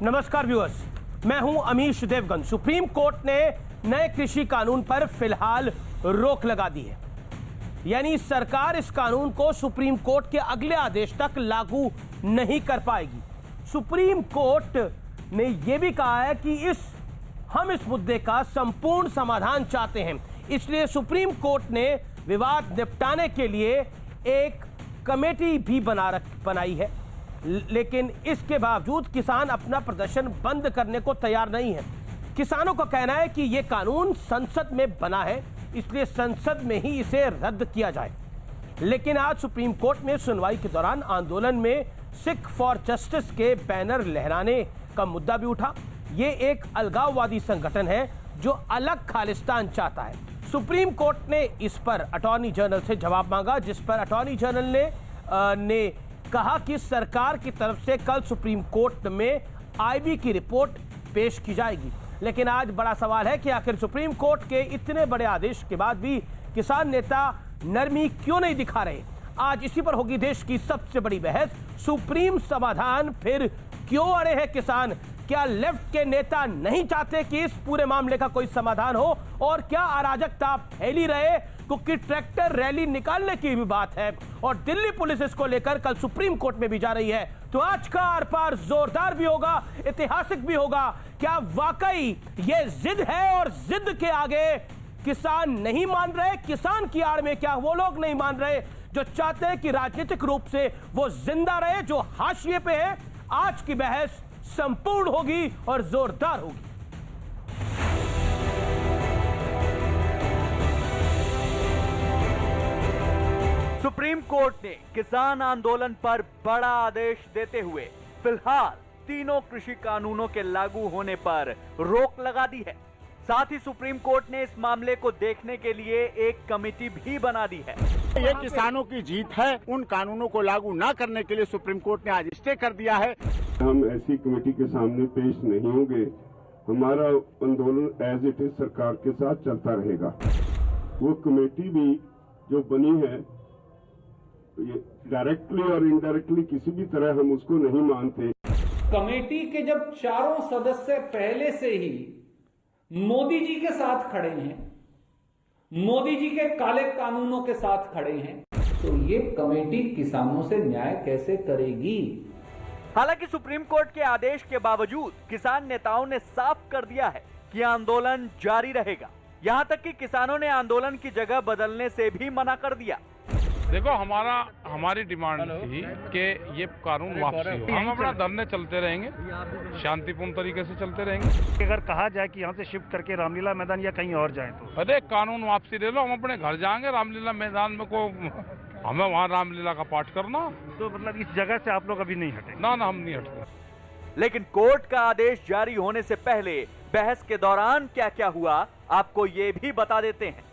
नमस्कार व्यूअर्स, मैं हूं अमीश देवगन। सुप्रीम कोर्ट ने नए कृषि कानून पर फिलहाल रोक लगा दी है, यानी सरकार इस कानून को सुप्रीम कोर्ट के अगले आदेश तक लागू नहीं कर पाएगी। सुप्रीम कोर्ट ने यह भी कहा है कि हम इस मुद्दे का संपूर्ण समाधान चाहते हैं, इसलिए सुप्रीम कोर्ट ने विवाद निपटाने के लिए एक कमेटी भी बनाई है। लेकिन इसके बावजूद किसान अपना प्रदर्शन बंद करने को तैयार नहीं है। किसानों का कहना है कि यह कानून संसद में बना है, इसलिए संसद में ही इसे रद्द किया जाए। लेकिन आज सुप्रीम कोर्ट में सुनवाई के दौरान आंदोलन में सिख फॉर जस्टिस के बैनर लहराने का मुद्दा भी उठा। ये एक अलगाववादी संगठन है जो अलग खालिस्तान चाहता है। सुप्रीम कोर्ट ने इस पर अटॉर्नी जनरल से जवाब मांगा, जिस पर अटॉर्नी जनरल ने कहा कि सरकार की तरफ से कल सुप्रीम कोर्ट में आईबी की रिपोर्ट पेश की जाएगी। लेकिन आज बड़ा सवाल है कि आखिर सुप्रीम कोर्ट के इतने बड़े आदेश के बाद भी किसान नेता नरमी क्यों नहीं दिखा रहे। आज इसी पर होगी देश की सबसे बड़ी बहस। सुप्रीम समाधान फिर क्यों अड़े हैं किसान? क्या लेफ्ट के नेता नहीं चाहते कि इस पूरे मामले का कोई समाधान हो? और क्या अराजकता फैली रहे? क्योंकि ट्रैक्टर रैली निकालने की भी बात है और दिल्ली पुलिस इसको लेकर कल सुप्रीम कोर्ट में भी जा रही है। तो आज का आर पार जोरदार भी होगा, ऐतिहासिक भी होगा। क्या वाकई ये जिद है और जिद के आगे किसान नहीं मान रहे? किसान की आड़ में क्या वो लोग नहीं मान रहे जो चाहते हैं कि राजनीतिक रूप से वो जिंदा रहे, जो हाशिए पे है? आज की बहस संपूर्ण होगी और जोरदार होगी। सुप्रीम कोर्ट ने किसान आंदोलन पर बड़ा आदेश देते हुए फिलहाल तीनों कृषि कानूनों के लागू होने पर रोक लगा दी है। साथ ही सुप्रीम कोर्ट ने इस मामले को देखने के लिए एक कमेटी भी बना दी है। ये किसानों की जीत है। उन कानूनों को लागू न करने के लिए सुप्रीम कोर्ट ने आज स्टे कर दिया है। हम ऐसी कमेटी के सामने पेश नहीं होंगे। हमारा आंदोलन एज इट इज सरकार के साथ चलता रहेगा। वो कमेटी भी जो बनी है, ये डायरेक्टली और इनडायरेक्टली किसी भी तरह हम उसको नहीं मानते। कमेटी के जब चारों सदस्य पहले से ही मोदी जी के साथ खड़े हैं, मोदी जी के काले कानूनों के साथ खड़े हैं, तो ये कमेटी किसानों से न्याय कैसे करेगी? हालांकि सुप्रीम कोर्ट के आदेश के बावजूद किसान नेताओं ने साफ कर दिया है कि आंदोलन जारी रहेगा। यहां तक कि किसानों ने आंदोलन की जगह बदलने से भी मना कर दिया। देखो, हमारी डिमांड थी कि ये कानून वापसी हो। हम अपना धरने चलते रहेंगे, शांतिपूर्ण तरीके से चलते रहेंगे। अगर कहा जाए कि यहाँ से शिफ्ट करके रामलीला मैदान या कहीं और जाएं तो अरे कानून वापसी ले लो, हम अपने घर जाएंगे। रामलीला मैदान में को हमें वहाँ रामलीला का पाठ करना, तो मतलब इस जगह से आप लोग अभी नहीं हटे? ना हम नहीं हटते। लेकिन कोर्ट का आदेश जारी होने से पहले बहस के दौरान क्या क्या हुआ, आपको ये भी बता देते हैं।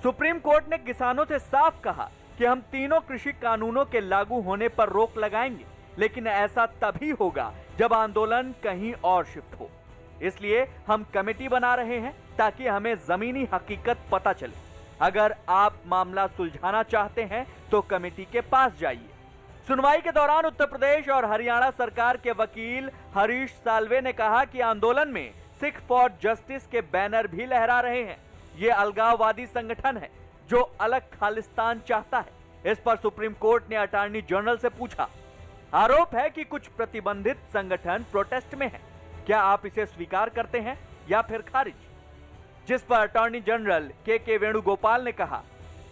सुप्रीम कोर्ट ने किसानों से साफ कहा कि हम तीनों कृषि कानूनों के लागू होने पर रोक लगाएंगे, लेकिन ऐसा तभी होगा जब आंदोलन कहीं और शिफ्ट हो। इसलिए हम कमेटी बना रहे हैं ताकि हमें जमीनी हकीकत पता चले। अगर आप मामला सुलझाना चाहते हैं तो कमेटी के पास जाइए। सुनवाई के दौरान उत्तर प्रदेश और हरियाणा सरकार के वकील हरीश साल्वे ने कहा कि आंदोलन में सिख फॉर जस्टिस के बैनर भी लहरा रहे हैं। ये अलगाववादी संगठन है जो अलग खालिस्तान चाहता है। इस पर सुप्रीम कोर्ट ने अटॉर्नी जनरल से पूछा। आरोप है कि कुछ प्रतिबंधित संगठन प्रोटेस्ट में है। क्या आप इसे स्वीकार करते हैं या फिर खारिज? जिस पर अटॉर्नी जनरल के वेणुगोपाल ने कहा,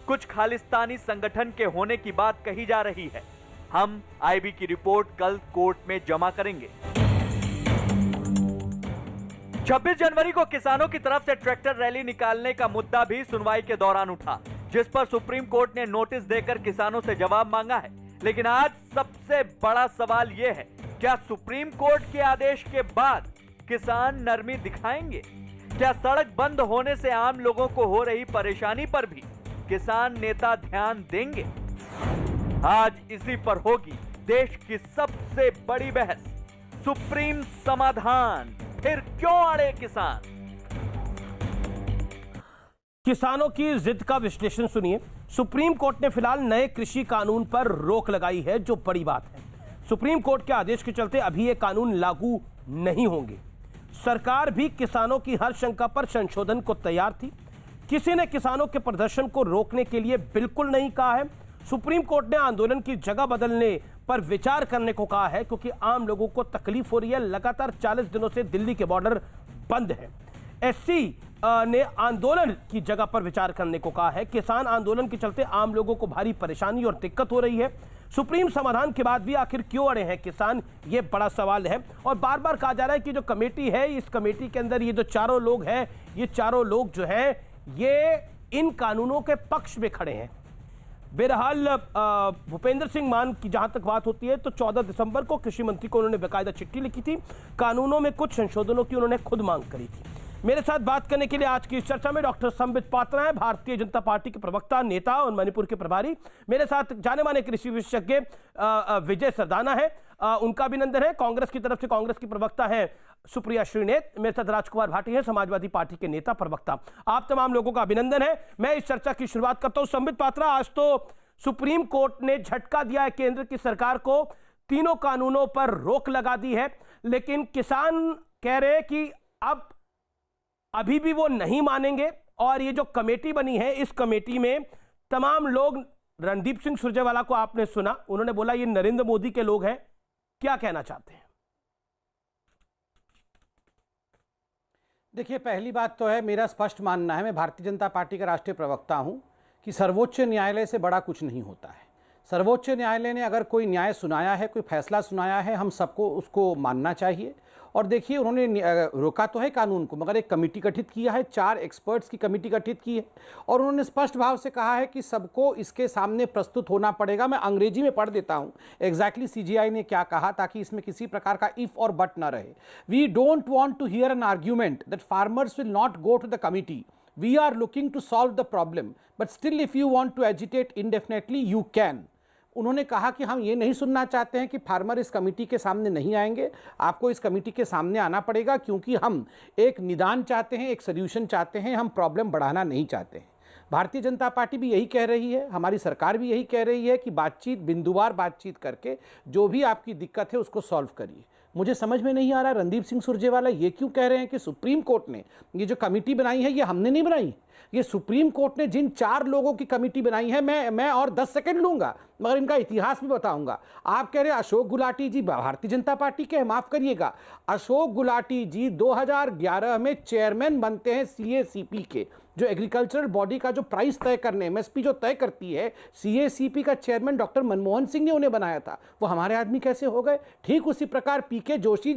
कुछ खालिस्तानी संगठन के होने की बात कही जा रही है। हम आईबी की रिपोर्ट कल कोर्ट में जमा करेंगे। 26 जनवरी को किसानों की तरफ से ट्रैक्टर रैली निकालने का मुद्दा भी सुनवाई के दौरान उठा, जिस पर सुप्रीम कोर्ट ने नोटिस देकर किसानों से जवाब मांगा है। लेकिन आज सबसे बड़ा सवाल यह है, क्या सुप्रीम कोर्ट के आदेश के बाद किसान नरमी दिखाएंगे? क्या सड़क बंद होने से आम लोगों को हो रही परेशानी पर भी किसान नेता ध्यान देंगे? आज इसी पर होगी देश की सबसे बड़ी बहस। सुप्रीम समाधान फिर क्यों अड़े किसान? किसानों की जिद का विश्लेषण सुनिए। सुप्रीम कोर्ट ने फिलहाल नए कृषि कानून पर रोक लगाई है, जो बड़ी बात है। सुप्रीम कोर्ट के आदेश के चलते अभी ये कानून लागू नहीं होंगे। सरकार भी किसानों की हर शंका पर संशोधन को तैयार थी। किसी ने किसानों के प्रदर्शन को रोकने के लिए बिल्कुल नहीं कहा है। सुप्रीम कोर्ट ने आंदोलन की जगह बदलने पर विचार करने को कहा है, क्योंकि आम लोगों को तकलीफ हो रही है। लगातार 40 दिनों से दिल्ली के बॉर्डर बंद है। एससी ने आंदोलन की जगह पर विचार करने को कहा है। किसान आंदोलन के चलते आम लोगों को भारी परेशानी और दिक्कत हो रही है। सुप्रीम समाधान के बाद भी आखिर क्यों अड़े हैं किसान, ये बड़ा सवाल है। और बार बार कहा जा रहा है कि जो कमेटी है, इस कमेटी के अंदर ये जो चारों लोग हैं, ये चारों लोग जो हैं ये इन कानूनों के पक्ष में खड़े हैं। बहरहाल भूपेंद्र सिंह मान की जहां तक बात होती है तो 14 दिसंबर को कृषि मंत्री को उन्होंने बेकायदा चिट्ठी लिखी थी। कानूनों में कुछ संशोधनों की उन्होंने खुद मांग करी थी। मेरे साथ बात करने के लिए आज की इस चर्चा में डॉक्टर संबित पात्रा हैं, भारतीय जनता पार्टी के प्रवक्ता, नेता और मणिपुर के प्रभारी। मेरे साथ जाने माने कृषि विशेषज्ञ विजय सरदाना है, उनका अभिनंदन है। कांग्रेस की तरफ से कांग्रेस की प्रवक्ता है सुप्रिया श्रीनेत। मेरे साथ राजकुमार भाटी है, समाजवादी पार्टी के नेता प्रवक्ता। आप तमाम लोगों का अभिनंदन है। मैं इस चर्चा की शुरुआत करता हूं। संबित पात्रा, आज तो सुप्रीम कोर्ट ने झटका दिया है केंद्र की सरकार को, तीनों कानूनों पर रोक लगा दी है, लेकिन किसान कह रहे हैं कि अब अभी भी वो नहीं मानेंगे। और ये जो कमेटी बनी है, इस कमेटी में तमाम लोग, रणदीप सिंह सुरजेवाला को आपने सुना, उन्होंने बोला ये नरेंद्र मोदी के लोग हैं। क्या कहना चाहते हैं? देखिए, पहली बात तो है, मेरा स्पष्ट मानना है, मैं भारतीय जनता पार्टी का राष्ट्रीय प्रवक्ता हूं, कि सर्वोच्च न्यायालय से बड़ा कुछ नहीं होता है। सर्वोच्च न्यायालय ने अगर कोई न्याय सुनाया है, कोई फैसला सुनाया है, हम सबको उसको मानना चाहिए। और देखिए, उन्होंने रोका तो है कानून को, मगर एक कमेटी गठित किया है, 4 एक्सपर्ट्स की कमेटी गठित की है, और उन्होंने स्पष्ट भाव से कहा है कि सबको इसके सामने प्रस्तुत होना पड़ेगा। मैं अंग्रेजी में पढ़ देता हूं एग्जैक्टली सीजीआई ने क्या कहा, ताकि इसमें किसी प्रकार का इफ और बट ना रहे। We don't want to hear an argument that farmers will not go to the committee. We are looking to solve the problem, but still if you want to agitate indefinitely, you can. उन्होंने कहा कि हम ये नहीं सुनना चाहते हैं कि फार्मर इस कमेटी के सामने नहीं आएंगे, आपको इस कमेटी के सामने आना पड़ेगा, क्योंकि हम एक निदान चाहते हैं, एक सोल्यूशन चाहते हैं, हम प्रॉब्लम बढ़ाना नहीं चाहते हैं। भारतीय जनता पार्टी भी यही कह रही है, हमारी सरकार भी यही कह रही है कि बातचीत, बिंदुवार बातचीत करके जो भी आपकी दिक्कत है उसको सॉल्व करिए। मुझे समझ में नहीं आ रहा रणदीप सिंह सुरजेवाला ये क्यों कह रहे हैं कि सुप्रीम कोर्ट ने ये जो कमेटी बनाई है ये हमने नहीं बनाई, ये सुप्रीम कोर्ट ने जिन 4 लोगों की कमेटी बनाई है। मैं और 10 सेकंड लूंगा, मगर इनका इतिहास भी बताऊंगा। आप कह रहे हैं अशोक गुलाटी जी भारतीय जनता पार्टी के, माफ करिएगा, अशोक गुलाटी जी 2011 में चेयरमैन बनते हैं सीएसीपी के, जो एग्रीकल्चरल बॉडी का जो प्राइस तय करने, एमएसपी जो तय करती है, सीएसीपी का चेयरमैन डॉक्टर मनमोहन सिंह ने उन्हें बनाया था। वो हमारे आदमी कैसे हो गए? ठीक उसी प्रकार पीके जोशी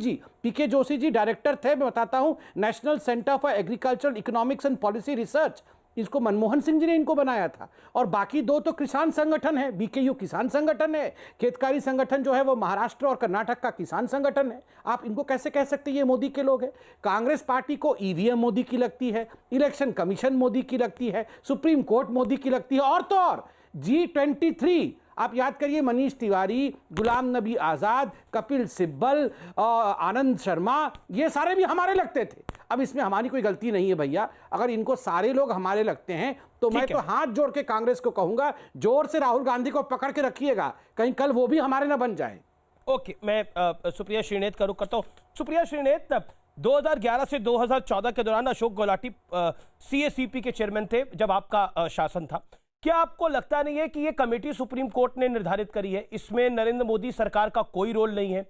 जी डायरेक्टर थे, मैं बताता हूं, national centre for agricultural economics and policy research, इसको मनमोहन सिंह जी ने इनको बनाया था। और बाकी 2 तो किसान संगठन है, बीकेयू किसान संगठन है, खेतकारी संगठन जो है वो महाराष्ट्र और कर्नाटक का किसान संगठन है। आप इनको कैसे कह सकते हैं ये मोदी के लोग हैं? कांग्रेस पार्टी को ईवीएम मोदी की लगती है, इलेक्शन कमीशन मोदी की लगती है, सुप्रीम कोर्ट मोदी की लगती है, और तो और G23, आप याद करिए, मनीष तिवारी, गुलाम नबी आजाद, कपिल सिब्बल, आनंद शर्मा, ये सारे भी हमारे लगते थे। अब इसमें हमारी कोई गलती नहीं है भैया, अगर इनको सारे लोग हमारे लगते हैं तो मैं तो हाथ जोड़ के कांग्रेस को कहूंगा, जोर से राहुल गांधी को पकड़ के रखिएगा, कहीं कल वो भी हमारे ना बन जाए। ओके, मैं सुप्रिया श्रीनेत का रुख करता हूं। सुप्रिया श्रीनेत, 2011 से 2014 के दौरान अशोक गुलाटी सीएसीपी के चेयरमैन थे जब आपका शासन था। क्या आपको लगता नहीं है कि ये कमेटी सुप्रीम कोर्ट ने निर्धारित करी है, इसमें नरेंद्र मोदी सरकार का कोई रोल नहीं है?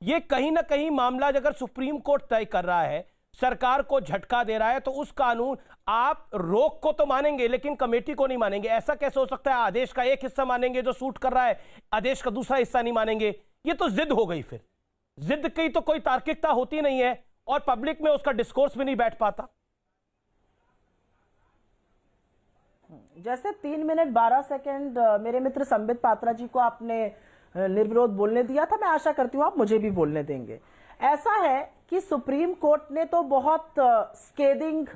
ये कहीं ना कहीं मामला अगर सुप्रीम कोर्ट तय कर रहा है, सरकार को झटका दे रहा है, तो उस कानून, आप रोक को तो मानेंगे लेकिन कमेटी को नहीं मानेंगे। ऐसा कैसे हो सकता है? आदेश का एक हिस्सा मानेंगे जो सूट कर रहा है, आदेश का दूसरा हिस्सा नहीं मानेंगे। ये तो जिद हो गई। फिर जिद की तो कोई तार्किकता होती नहीं है और पब्लिक में उसका डिस्कोर्स भी नहीं बैठ पाता। जैसे 3 मिनट 12 सेकंड मेरे मित्र संबित पात्रा जी को आपने निर्विरोध बोलने दिया था, मैं आशा करती हूं आप मुझे भी बोलने देंगे। ऐसा है कि सुप्रीम कोर्ट ने तो बहुत स्केदिंग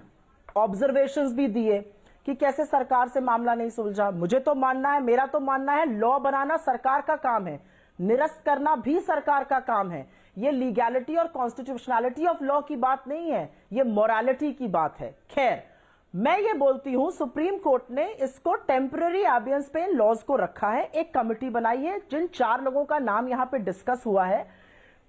ऑब्जर्वेशंस भी दिए कि कैसे सरकार से मामला नहीं सुलझा। मुझे तो मानना है, मेरा तो मानना है, लॉ बनाना सरकार का काम है, निरस्त करना भी सरकार का काम है। ये लीगैलिटी और कॉन्स्टिट्यूशनैलिटी ऑफ लॉ की बात नहीं है, ये मोरालिटी की बात है। खैर, मैं ये बोलती हूं सुप्रीम कोर्ट ने इसको टेम्पररी एबियंस पे इन लॉज को रखा है, एक कमिटी बनाई है जिन 4 लोगों का नाम यहां पे डिस्कस हुआ है।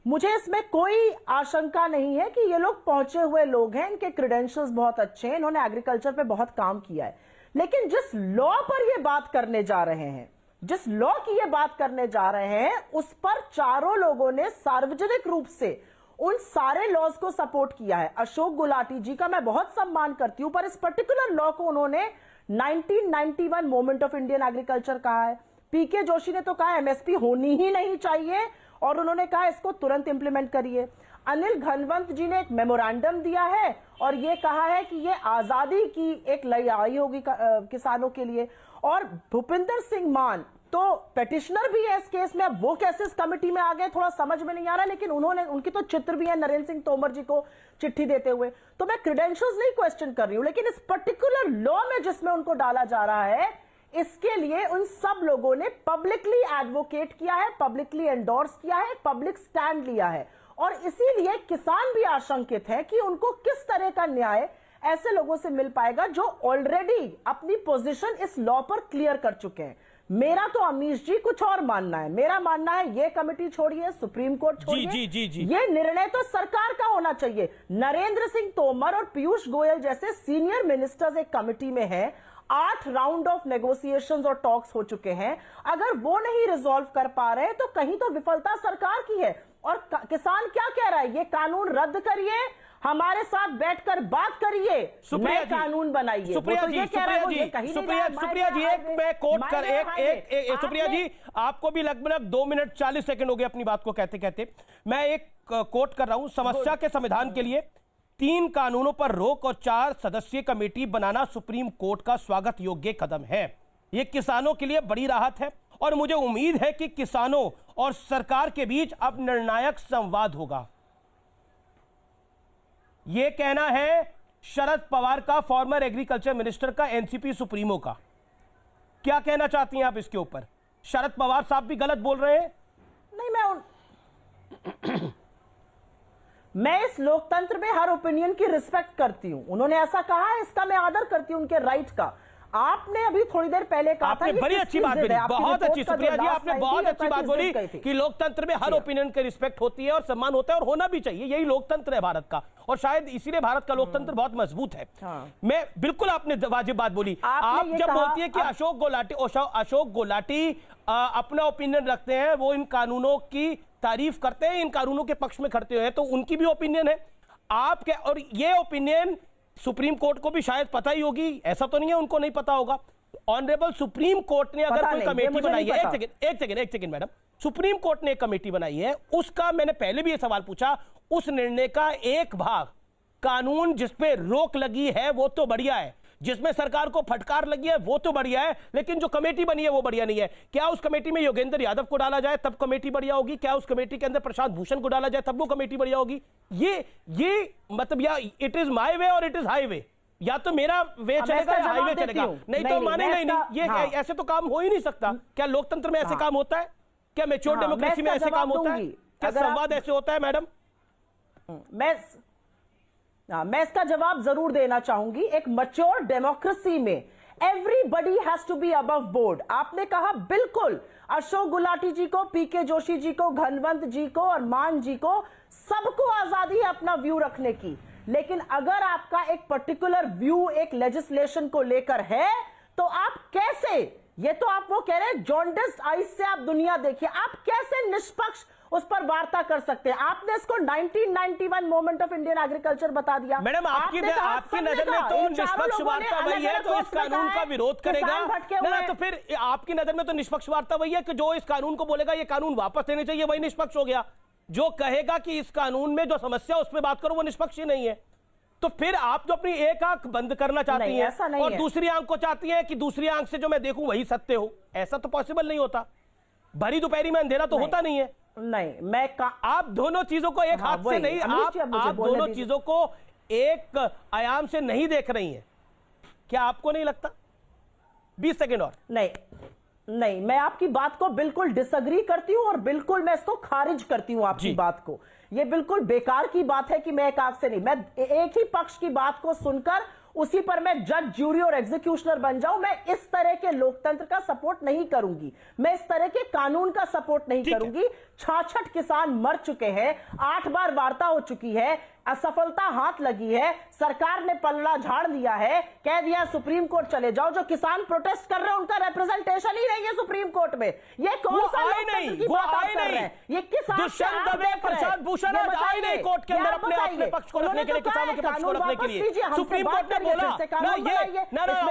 मुझे इसमें कोई आशंका नहीं है कि ये लोग पहुंचे हुए लोग हैं, इनके क्रेडेंशियल्स बहुत अच्छे हैं, इन्होंने एग्रीकल्चर पे बहुत काम किया है। लेकिन जिस लॉ पर ये बात करने जा रहे हैं, जिस लॉ की ये बात करने जा रहे हैं, उस पर चारों लोगों ने सार्वजनिक रूप से उन सारे लॉज को सपोर्ट किया है। अशोक गुलाटी जी का मैं बहुत सम्मान करती हूं, पर इस पर्टिकुलर लॉ को उन्होंने 1991 मोमेंट ऑफ इंडियन एग्रीकल्चर कहा है। पीके जोशी ने तो कहा एमएसपी होनी ही नहीं चाहिए और उन्होंने कहा इसको तुरंत इंप्लीमेंट करिए। अनिल घनवंत जी ने एक मेमोरेंडम दिया है और यह कहा है कि यह आजादी की एक लड़ाई होगी किसानों के लिए। और भूपिंदर सिंह मान तो पेटिशनर भी है इस केस में, अब वो कैसे इस कमेटी में आ गए थोड़ा समझ में नहीं आ रहा, लेकिन उन्होंने, उनकी तो चित्र भी है नरेंद्र सिंह तोमर जी को चिट्ठी देते हुए। तो मैं क्रेडेंशियल्स नहीं क्वेश्चन कर रही हूं, लेकिन इस पर्टिकुलर लॉ में जिसमें उनको डाला जा रहा है, इसके लिए उन सब लोगों ने पब्लिकली एडवोकेट किया है, पब्लिकली एंडोर्स किया है, पब्लिक स्टैंड लिया है। और इसीलिए किसान भी आशंकित है कि उनको किस तरह का न्याय ऐसे लोगों से मिल पाएगा जो ऑलरेडी अपनी पोजीशन इस लॉ पर क्लियर कर चुके हैं। मेरा तो अमीश जी कुछ और मानना है, मेरा मानना है ये कमेटी छोड़िए, सुप्रीम कोर्ट छोड़िए, जी। ये निर्णय तो सरकार का होना चाहिए। नरेंद्र सिंह तोमर और पीयूष गोयल जैसे सीनियर मिनिस्टर्स एक कमेटी में हैं, 8 राउंड ऑफ नेगोशिएशंस और टॉक्स हो चुके हैं। अगर वो नहीं रिजॉल्व कर पा रहे तो कहीं तो विफलता सरकार की है। और किसान क्या कह रहा है, ये कानून रद्द करिए, हमारे साथ बैठकर बात करिए, नए कानून बनाइए। सुप्रिया जी, एक मैं कोट कर एक सुप्रिया जी, आपको भी लगभग 2 मिनट 40 सेकंड हो गए अपनी बात को कहते कहते। मैं एक कोट कर रहा हूं, समस्या के समाधान के लिए 3 कानूनों पर रोक और 4 सदस्यीय कमेटी बनाना सुप्रीम कोर्ट का स्वागत योग्य कदम है। यह किसानों के लिए बड़ी राहत है और मुझे उम्मीद है कि किसानों और सरकार के बीच अब निर्णायक संवाद होगा। यह कहना है शरद पवार का, फॉर्मर एग्रीकल्चर मिनिस्टर का, एनसीपी सुप्रीमो का। क्या कहना चाहती हैं आप इसके ऊपर? शरद पवार साहब भी गलत बोल रहे हैं? नहीं, मैं इस लोकतंत्र में हर ओपिनियन की रिस्पेक्ट करती हूं। उन्होंने ऐसा कहा है, इसका मैं आदर करती हूं उनके राइट का। आपने अभी थोड़ी देर पहले कहा था, बड़ी अच्छी बात बोली, बहुत अच्छी सुप्रिया जी, आपने बहुत अच्छी बात बोली कि लोकतंत्र में हर ओपिनियन की रिस्पेक्ट होती है और सम्मान होता है और होना भी चाहिए। यही लोकतंत्र है भारत का और शायद इसीलिए भारत का लोकतंत्र बहुत मजबूत है। मैं बिल्कुल, आपने वाजिब बात बोली। आप जब बोलती है कि अशोक गुलाटी अपना ओपिनियन रखते हैं, वो इन कानूनों की तारीफ करते हैं, इन कानूनों के पक्ष में खड़े हैं, तो उनकी भी ओपिनियन है आपके, और ये ओपिनियन सुप्रीम कोर्ट को भी शायद पता ही होगी, ऐसा तो नहीं है उनको नहीं पता होगा। ऑनरेबल सुप्रीम कोर्ट ने अगर कोई कमेटी बनाई है, एक सेकंड मैडम, सुप्रीम कोर्ट ने एक कमेटी बनाई है, उसका मैंने पहले भी ये सवाल पूछा, उस निर्णय का एक भाग कानून जिसपे रोक लगी है वो तो बढ़िया है, जिसमें सरकार को फटकार लगी है वो तो बढ़िया है, लेकिन जो कमेटी बनी है वो बढ़िया नहीं है। क्या उस कमेटी में योगेंद्र यादव को डाला जाए तब कमेटी बढ़िया होगी? क्या उस कमेटी के अंदर प्रशांत भूषण को डाला जाए तब वो कमेटी बढ़िया होगी? ये मतलब, या इट इज माय वे और इट इज हाईवे, या तो मेरा वे चलेगा या हाईवे चलेगा, नहीं तो मानेंगे नहीं। ये ऐसे तो काम हो ही नहीं सकता। क्या लोकतंत्र में ऐसे काम होता है? क्या मैच्योर डेमोक्रेसी में ऐसे काम होता है? क्या संवाद ऐसे होता है मैडम? मैं इसका जवाब जरूर देना चाहूंगी। एक मैच्योर डेमोक्रेसी में everybody has to be above board. आपने कहा बिल्कुल, अशोक गुलाटी जी को, पीके जोशी जी को, घनवंत जी को और मान जी को, सबको आजादी है अपना व्यू रखने की। लेकिन अगर आपका एक पर्टिकुलर व्यू एक लेजिस्लेशन को लेकर है तो आप कैसे, ये तो आप वो कह रहे हैं जॉन्डिस्ड आइज से आप दुनिया देखिए, आप कैसे निष्पक्ष उस पर वार्ता कर सकते हैं? आपने इसको 1991 मोमेंट ऑफ इंडियन एग्रीकल्चर बता दिया। मैडम, आपकी नजर में तो निष्पक्ष वार्ता वही है जो इस कानून का विरोध करेगा ना, तो फिर आपकी नजर में तो निष्पक्ष वार्ता वही है कि जो इस कानून को बोलेगा ये कानून वापस लेने चाहिए, वही निष्पक्ष हो गया। जो कहेगा कि इस कानून में जो समस्या उस पर बात करो वो निष्पक्ष ही नहीं है। तो फिर आप जो अपनी एक आंख बंद करना चाहती हैं और दूसरी आंख को चाहती हैं कि दूसरी आंख से जो मैं देखूं वही सत्य हो, ऐसा तो पॉसिबल नहीं होता। भरी दोपहरी में अंधेरा तो होता नहीं है। नहीं, आप दोनों चीजों को एक हाथ से नहीं, आप दोनों चीजों को एक आयाम से नहीं देख रही हैं, क्या आपको नहीं लगता? 20 सेकंड और। नहीं, मैं आपकी बात को बिल्कुल डिसएग्री करती हूं और बिल्कुल मैं इसको खारिज करती हूं आपकी बात को। ये बिल्कुल बेकार की बात है कि मैं एक आंख से नहीं, मैं एक ही पक्ष की बात को सुनकर उसी पर मैं जज, ज्यूरी और एग्जीक्यूशनर बन जाऊं। मैं इस तरह के लोकतंत्र का सपोर्ट नहीं करूंगी, मैं इस तरह के कानून का सपोर्ट नहीं करूंगी। 66 किसान मर चुके हैं, 8 बार वार्ता हो चुकी है, असफलता हाथ लगी है, सरकार ने पल्ला झाड़ लिया है, कह दिया सुप्रीम कोर्ट चले जाओ। जो किसान प्रोटेस्ट कर रहे हैं उनका रिप्रेजेंटेशन ही नहीं है सुप्रीम कोर्ट में। ये कौन सा लोकतंत्र की बात आप कर रहे हैं? ये किसान दुष्यंत दवे, प्रशांत भूषण आज आए नहीं कोर्ट के अंदर अपने पक्ष को रखने के लिए, किसानों के पक्ष को रखने के लिए। सुप्रीम कोर्ट ने बोला ना, ये ना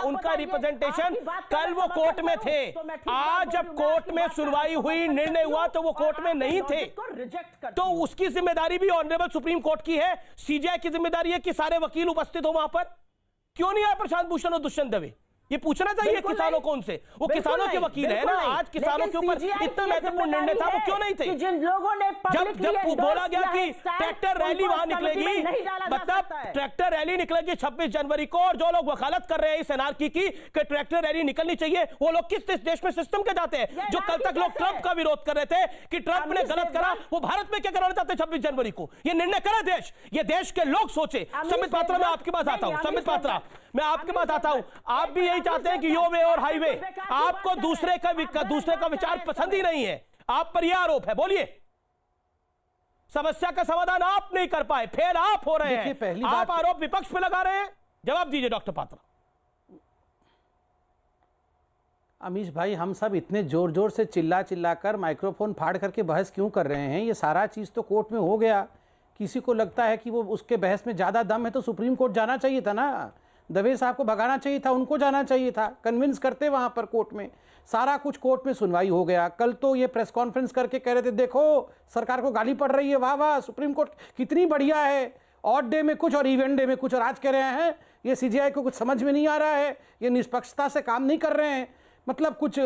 उनका रिप्रेजेंटेशन कल वो कोर्ट में थे, आज जब कोर्ट में सुनवाई हुई, निर्णय हुआ तो वो कोर्ट में नहीं थे। तो उसकी जिम्मेदारी भी ऑनरेबल सुप्रीम कोर्ट की है, सीजीआई की जिम्मेदारी है कि सारे वकील उपस्थित हो वहां पर। क्यों नहीं आए प्रशांत भूषण और दुष्यंत दवे? ये पूछना चाहिए किसानों को उनसे, वो किसानों के वकील है ना। आज किसानों के ऊपर इतना महत्वपूर्ण निर्णय था, वो क्यों नहीं थे? जिन लोगों ने जब बोला गया कि ट्रैक्टर रैली वहां निकलेगी, मतलब ट्रैक्टर रैली निकलेगी 26 जनवरी को, और जो लोग वकालत कर रहे हैं इस एनआरकी की कि ट्रैक्टर रैली निकलनी चाहिए, वो लोग किस देश में सिस्टम के जाते हैं? जो कल तक लोग ट्रंप का विरोध कर रहे थे कि ट्रंप ने गलत करा, वो भारत में क्या कराना चाहते 26 जनवरी को? ये निर्णय करे देश, ये देश के लोग सोचे। संबित पात्रा, मैं आपके पास आता हूं। संबित पात्रा, मैं आपके पास आता हूं। आप भी यही चाहते हैं कि यो वे और हाईवे, आपको दूसरे का विचार पसंद ही नहीं है, आप पर यह आरोप है। बोलिए, समस्या का समाधान आप नहीं कर पाए, फेल आप हो रहे हैं। पहली आप बात, आरोप विपक्ष पे लगा रहे हैं, जवाब दीजिए डॉक्टर पात्रा। अमीश भाई, हम सब इतने जोर जोर से चिल्ला चिल्ला कर, माइक्रोफोन फाड़ करके बहस क्यों कर रहे हैं? ये सारा चीज तो कोर्ट में हो गया। किसी को लगता है कि वो उसके बहस में ज्यादा दम है तो सुप्रीम कोर्ट जाना चाहिए था ना, दवे साहब को भगाना चाहिए था, उनको जाना चाहिए था, कन्विंस करते वहां पर कोर्ट में। सारा कुछ कोर्ट में सुनवाई हो गया। कल तो ये प्रेस कॉन्फ्रेंस करके कह रहे थे देखो सरकार को गाली पड़ रही है, वाह वाह सुप्रीम कोर्ट कितनी बढ़िया है, ऑड डे में कुछ और इवेंट डे में कुछ, और आज कह रहे हैं ये सीजीआई को कुछ समझ में नहीं आ रहा है, ये निष्पक्षता से काम नहीं कर रहे हैं। मतलब कुछ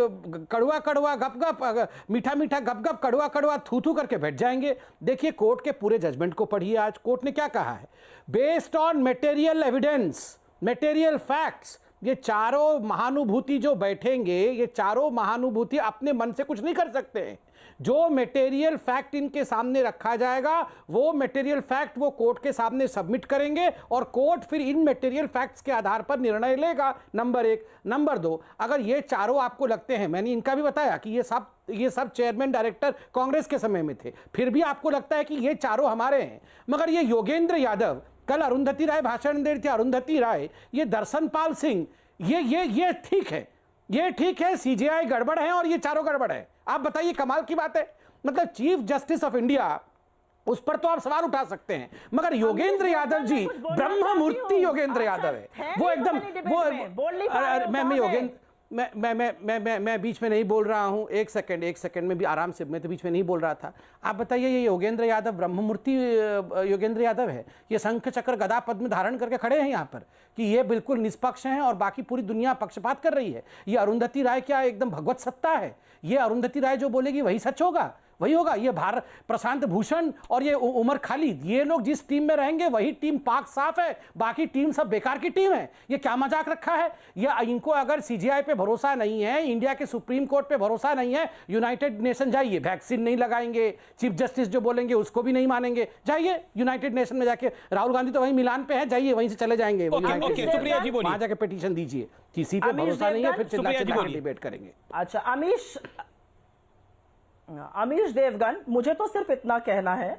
कड़वा कड़वा गप गप, मीठा मीठा गप गप, कड़वा कड़वा थू थू करके बैठ जाएंगे। देखिए कोर्ट के पूरे जजमेंट को पढ़िए। आज कोर्ट ने क्या कहा है? Based on material evidence, material facts, ये चारों महानुभूति जो बैठेंगे, ये चारों महानुभूति अपने मन से कुछ नहीं कर सकते हैं। जो मटेरियल फैक्ट इनके सामने रखा जाएगा वो मटेरियल फैक्ट वो कोर्ट के सामने सबमिट करेंगे और कोर्ट फिर इन मटेरियल फैक्ट्स के आधार पर निर्णय लेगा। नंबर 1। नंबर 2, अगर ये चारों आपको लगते हैं, मैंने इनका भी बताया कि ये सब चेयरमैन डायरेक्टर कांग्रेस के समय में थे, फिर भी आपको लगता है कि ये चारों हमारे हैं, मगर ये योगेंद्र यादव, कल अरुंधति राय भाषण दे रही थी, अरुंधति राय, ये दर्शनपाल सिंह, ये ठीक है, ये ठीक है, सीजीआई गड़बड़ है और ये चारों गड़बड़ है। आप बताइए, कमाल की बात है। मतलब चीफ जस्टिस ऑफ इंडिया, उस पर तो आप सवाल उठा सकते हैं, मगर योगेंद्र यादव जी ब्रह्म मूर्ति योगेंद्र यादव है, वो एकदम मैं बीच में नहीं बोल रहा हूं। एक सेकंड में भी आराम से, मैं तो बीच में नहीं बोल रहा था। आप बताइए, ये योगेंद्र यादव ब्रह्ममूर्ति योगेंद्र यादव है, ये शंख चक्र गदा पद्म धारण करके खड़े हैं यहाँ पर कि ये बिल्कुल निष्पक्ष हैं और बाकी पूरी दुनिया पक्षपात कर रही है। ये अरुंधति राय क्या एकदम भगवत सत्ता है? ये अरुंधति राय जो बोलेगी वही सच होगा, वही होगा। ये भारत प्रशांत भूषण और ये उमर खालिद, ये लोग जिस टीम में रहेंगे वही टीम पाक साफ है, बाकी टीम सब बेकार की टीम है। ये क्या मजाक रखा है? ये इनको अगर सीजीआई पे भरोसा नहीं है, इंडिया के सुप्रीम कोर्ट पे भरोसा नहीं है, यूनाइटेड नेशन जाइए, वैक्सीन नहीं लगाएंगे, चीफ जस्टिस जो बोलेंगे उसको भी नहीं मानेंगे, जाइए यूनाइटेड नेशन में जाके, राहुल गांधी तो वहीं मिलान पे है, जाइए वहीं से चले जाएंगे, वहां जाके पिटीशन दीजिए। किसी पे भरोसा नहीं है, फिर चिल्ला डिबेट करेंगे। अच्छा अमीश देवगन, मुझे तो सिर्फ इतना कहना है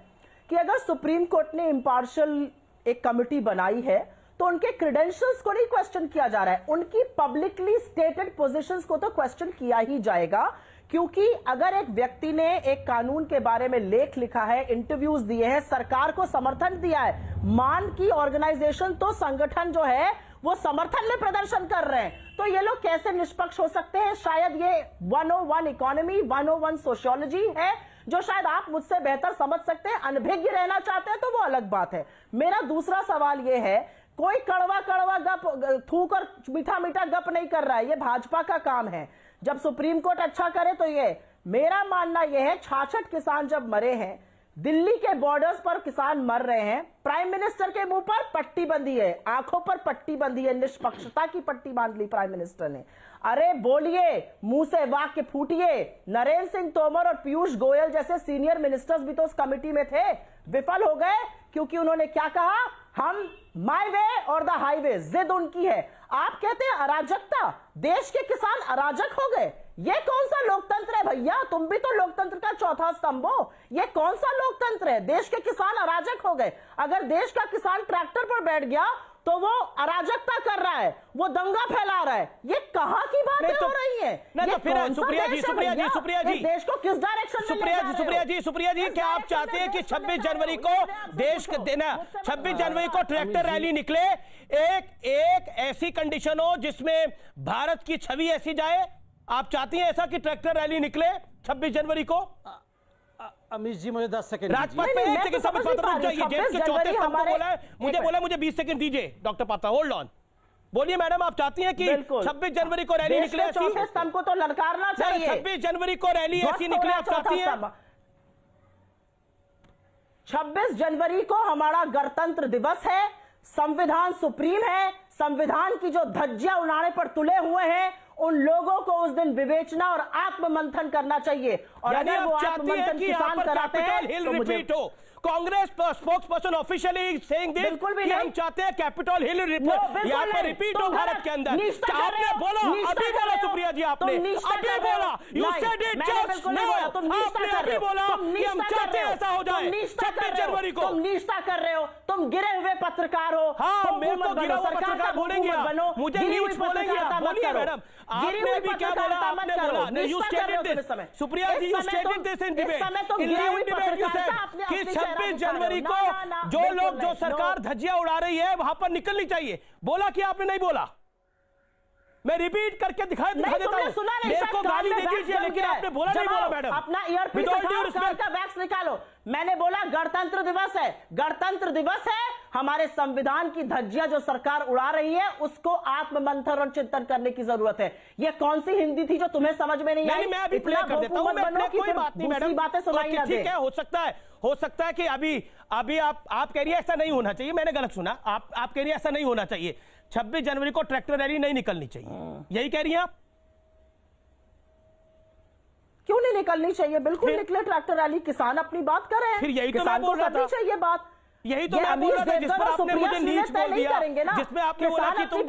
कि अगर सुप्रीम कोर्ट ने इम्पार्शियल एक कमिटी बनाई है तो उनके क्रेडेंशियल्स को नहीं क्वेश्चन किया जा रहा है, उनकी पब्लिकली स्टेटेड पोजीशंस को तो क्वेश्चन किया ही जाएगा। क्योंकि अगर एक व्यक्ति ने एक कानून के बारे में लेख लिखा है, इंटरव्यूज दिए हैं, सरकार को समर्थन दिया है, मान की ऑर्गेनाइजेशन तो संगठन जो है वो समर्थन में प्रदर्शन कर रहे हैं, तो ये लोग कैसे निष्पक्ष हो सकते हैं? शायद ये 101 इकोनॉमी 101 सोशियोलॉजी है जो शायद आप मुझसे बेहतर समझ सकते हैं। अनभिज्ञ रहना चाहते हैं तो वो अलग बात है। मेरा दूसरा सवाल ये है, कोई कड़वा कड़वा गप थूक और मीठा मीठा गप नहीं कर रहा है, ये भाजपा का काम है। जब सुप्रीम कोर्ट अच्छा करे तो ये, मेरा मानना यह है 66 किसान जब मरे हैं, दिल्ली के बॉर्डर्स पर किसान मर रहे हैं, प्राइम मिनिस्टर के मुंह पर पट्टी बंधी है, आंखों पर पट्टी बंधी है, निष्पक्षता की पट्टी बांध ली प्राइम मिनिस्टर ने। अरे बोलिए, मुंह से वाक्य फूटिए। नरेंद्र सिंह तोमर और पीयूष गोयल जैसे सीनियर मिनिस्टर्स भी तो उस कमिटी में थे, विफल हो गए क्योंकि उन्होंने क्या कहा? हम माई वे और द हाईवे, जिद उनकी है। आप कहते हैं अराजकता, देश के किसान अराजक हो गए। ये कौन सा लोकतंत्र है भैया? तुम भी तो लोकतंत्र का चौथा स्तंभ हो। ये कौन सा लोकतंत्र है? देश के किसान अराजक हो गए। अगर देश का किसान ट्रैक्टर पर बैठ गया तो वो अराजकता कर रहा है, वो दंगा फैला रहा है। ये कहां की बातें हो रही हैं? तो फिर सुप्रिया जी, देश को किस डायरेक्शन में सुप्रिया जी, क्या आप चाहते हैं कि 26 जनवरी को देश देना 26 जनवरी को ट्रैक्टर रैली निकले, एक ऐसी कंडीशन हो जिसमें भारत की छवि ऐसी जाए? आप चाहती हैं ऐसा कि ट्रैक्टर रैली निकले 26 जनवरी को? अमीश जी मुझे 10 सेकंड राजपथ पे एक सेकंड समय पात्रा रुक जाइए। जेम्स के चौथे स्तंभ को बोला है, मुझे 20 सेकंड दीजिए। डॉक्टर पात्रा होल्ड ऑन, बोलिए मैडम, आप चाहती हैं कि 26 जनवरी को रैली निकले ऐसी? चौथे स्तंभ को तो ललकारना चाहिए। 26 जनवरी को रैली ऐसी निकले, आप चाहती हैं? 26 जनवरी को हमारा गणतंत्र दिवस है, संविधान सुप्रीम है। संविधान की जो धज्जियां उड़ाने पर तुले हुए हैं, उन लोगों को उस दिन विवेचना और आत्ममंथन करना चाहिए। और अगर वो आत्ममंथन किसान कराते हैं तो मुझे Congress spokes person officially saying this, बिल्कुल भी नहीं। हम चाहते हैं कैपिटल हिल रिपोर्ट यहाँ पर रिपीट हो भारत के अंदर। आपने बोला, अभी बोला सुप्रिया जी, आपने अभी बोला, you said it just now, आपने अभी बोला कि हम चाहते हैं ऐसा हो जाए 26 जनवरी को। तुम निष्ठा कर रहे हो, तुम गिरे हुए पत्रकार हो। हाँ, मेरे को गिरा हुआ पत्रकार बोलेंगे आप, मुझे नीच बोलेंगे आप। बोलिए मैडम, आपने अभी क्या बोला? आपने बोला नहीं, you stated this, Supriya ji, you stated this in debate, in live debate you said कि 26 जनवरी को जो सरकार धज्जियां उड़ा रही है वहां पर निकलनी चाहिए। बोला कि आपने नहीं बोला? मैं रिपीट करके दिखा देता हूं। मेरे को गाली दे दीजिए, लेकिन आपने बोला नहीं बोला मैडम? अपना ईयरपीस का वैक्स निकालो। मैंने बोला गणतंत्र दिवस है, गणतंत्र दिवस है। हमारे संविधान की धज्जियां जो सरकार उड़ा रही है, उसको आत्ममंथन और चिंतन करने की जरूरत है। ये कौन सी हिंदी थी जो तुम्हें समझ में नहीं आई? मैं अभी प्ले कर देता हूं, मैं कोई बात नहीं मैडम, बातें सुनाई ना दे। ठीक है, हो सकता है कि अभी आप कह रही है ऐसा नहीं होना चाहिए। मैंने गलत सुना, आप कह रही है ऐसा नहीं होना चाहिए, 26 जनवरी को ट्रैक्टर रैली नहीं निकलनी चाहिए, यही कह रही हैं आप? क्यों नहीं निकलनी चाहिए? बिल्कुल निकले ट्रैक्टर रैली, किसान अपनी बात कर रहे हैं। फिर यही तो मैं बोल रहा था, चाहिए बात, यही तो मैं बोल रहा था, जिस पर आपने मुझे नीच बोल दिया, जिसमें आपने बोला कि तुम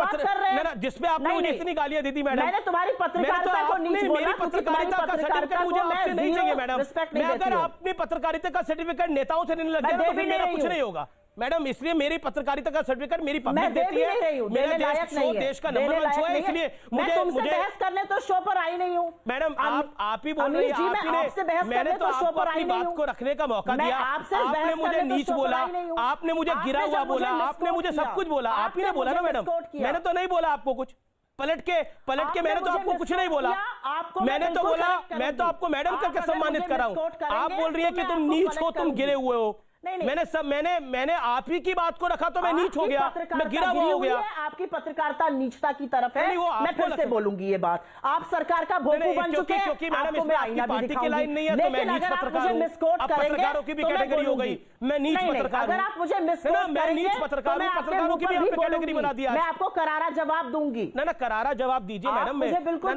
जिसमें आपने मुझे इतनी गालियां दी थी मैडम। मैंने तुम्हारी पत्रकारिता को नीच बोला। मेरी पत्रकारिता का सर्टिफिकेट मुझे आपसे नहीं चाहिए मैडम। मैं अगर अपनी पत्रकारिता का सर्टिफिकेट नेताओं से नहीं लग गया तो फिर मेरा कुछ नहीं होगा मैडम। इसलिए मेरी पत्रकारिता का सर्टिफिकेट मेरी पब्लिक देती है, मेरा देश का नंबर 1 शो है, इसलिए मुझे बहस करने तो शो पर आई नहीं हूँ मैडम। आप ही बोल रही हैं, मैंने तो आपको अपनी बात को रखने का मौका दिया, आपने मुझे नीच बोला, आपने मुझे गिरा हुआ बोला, आपने मुझे सब कुछ बोला, आप ही ने बोला ना मैडम, मैंने तो नहीं बोला आपको कुछ। पलट के मैंने तो आपको कुछ नहीं बोला, मैंने तो बोला, मैं तो आपको मैडम करके सम्मानित कर रहा हूं। आप बोल रही है कि तुम नीच हो, तुम गिरे हुए हो। मैंने आप ही की बात को रखा तो मैं नीच हो गया, मैं गिरा हुआ हो गया। आपकी पत्रकारिता नीचता की तरफ है। मैं फिर से बोलूंगी ये बात, आप सरकार का भोंपू बन चुके हैं। क्योंकि मैडम इसमें आपकी पार्टी की लाइन नहीं है तो मैं नीच पत्रकार हूं। अब पत्रकारों की भी कैटेगरी हो गई, मैं नीच पत्रकार हूं। अगर आप मुझे मिसकोट मैं नीच पत्रकार हूं, पत्रकारों की भी आपने कैटेगरी बना दिया। मैं आपको करारा जवाब दूंगी। ना करारा जवाब दीजिए मैडम।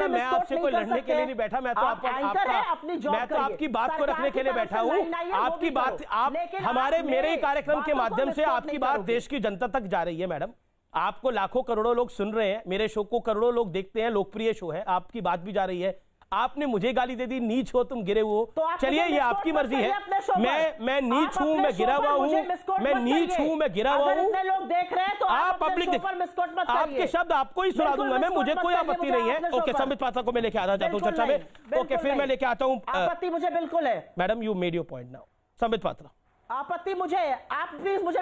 मैं आपसे कोई लड़ने के लिए नहीं बैठा, मैं तो आपकी बात को रखने के लिए बैठा हूं। आपकी बात, आप हमारे मेरे कार्यक्रम के माध्यम से आपकी बात देश की जनता तक जा रही है मैडम। आपको लाखों करोड़ों लोग सुन रहे हैं, मेरे शो को करोड़ों लोग देखते हैं, लोकप्रिय शो है, आपकी बात भी जा रही है। आपने मुझे गाली दे दी, नीच हो तुम, गिरे हो, चलिए ये आपकी मर्जी है। मैं नीच हूं, मैं गिरा हुआ हूं, मैं नीच हूं, मैं गिरा हुआ हूं। लोग देख रहे हैं तो आप पब्लिक आपके शब्द आपको ही सुना दूंगा मैं, मुझे कोई आपत्ति नहीं है। ओके, संबित पात्रा को मैं लेके आना चाहता हूँ चर्चा में। ओके, फिर मैं लेके आता हूँ। आपत्ति मुझे बिल्कुल है madam, you made your point now. Sambit Patra, आपत्ति मुझे, आप प्लीज मुझे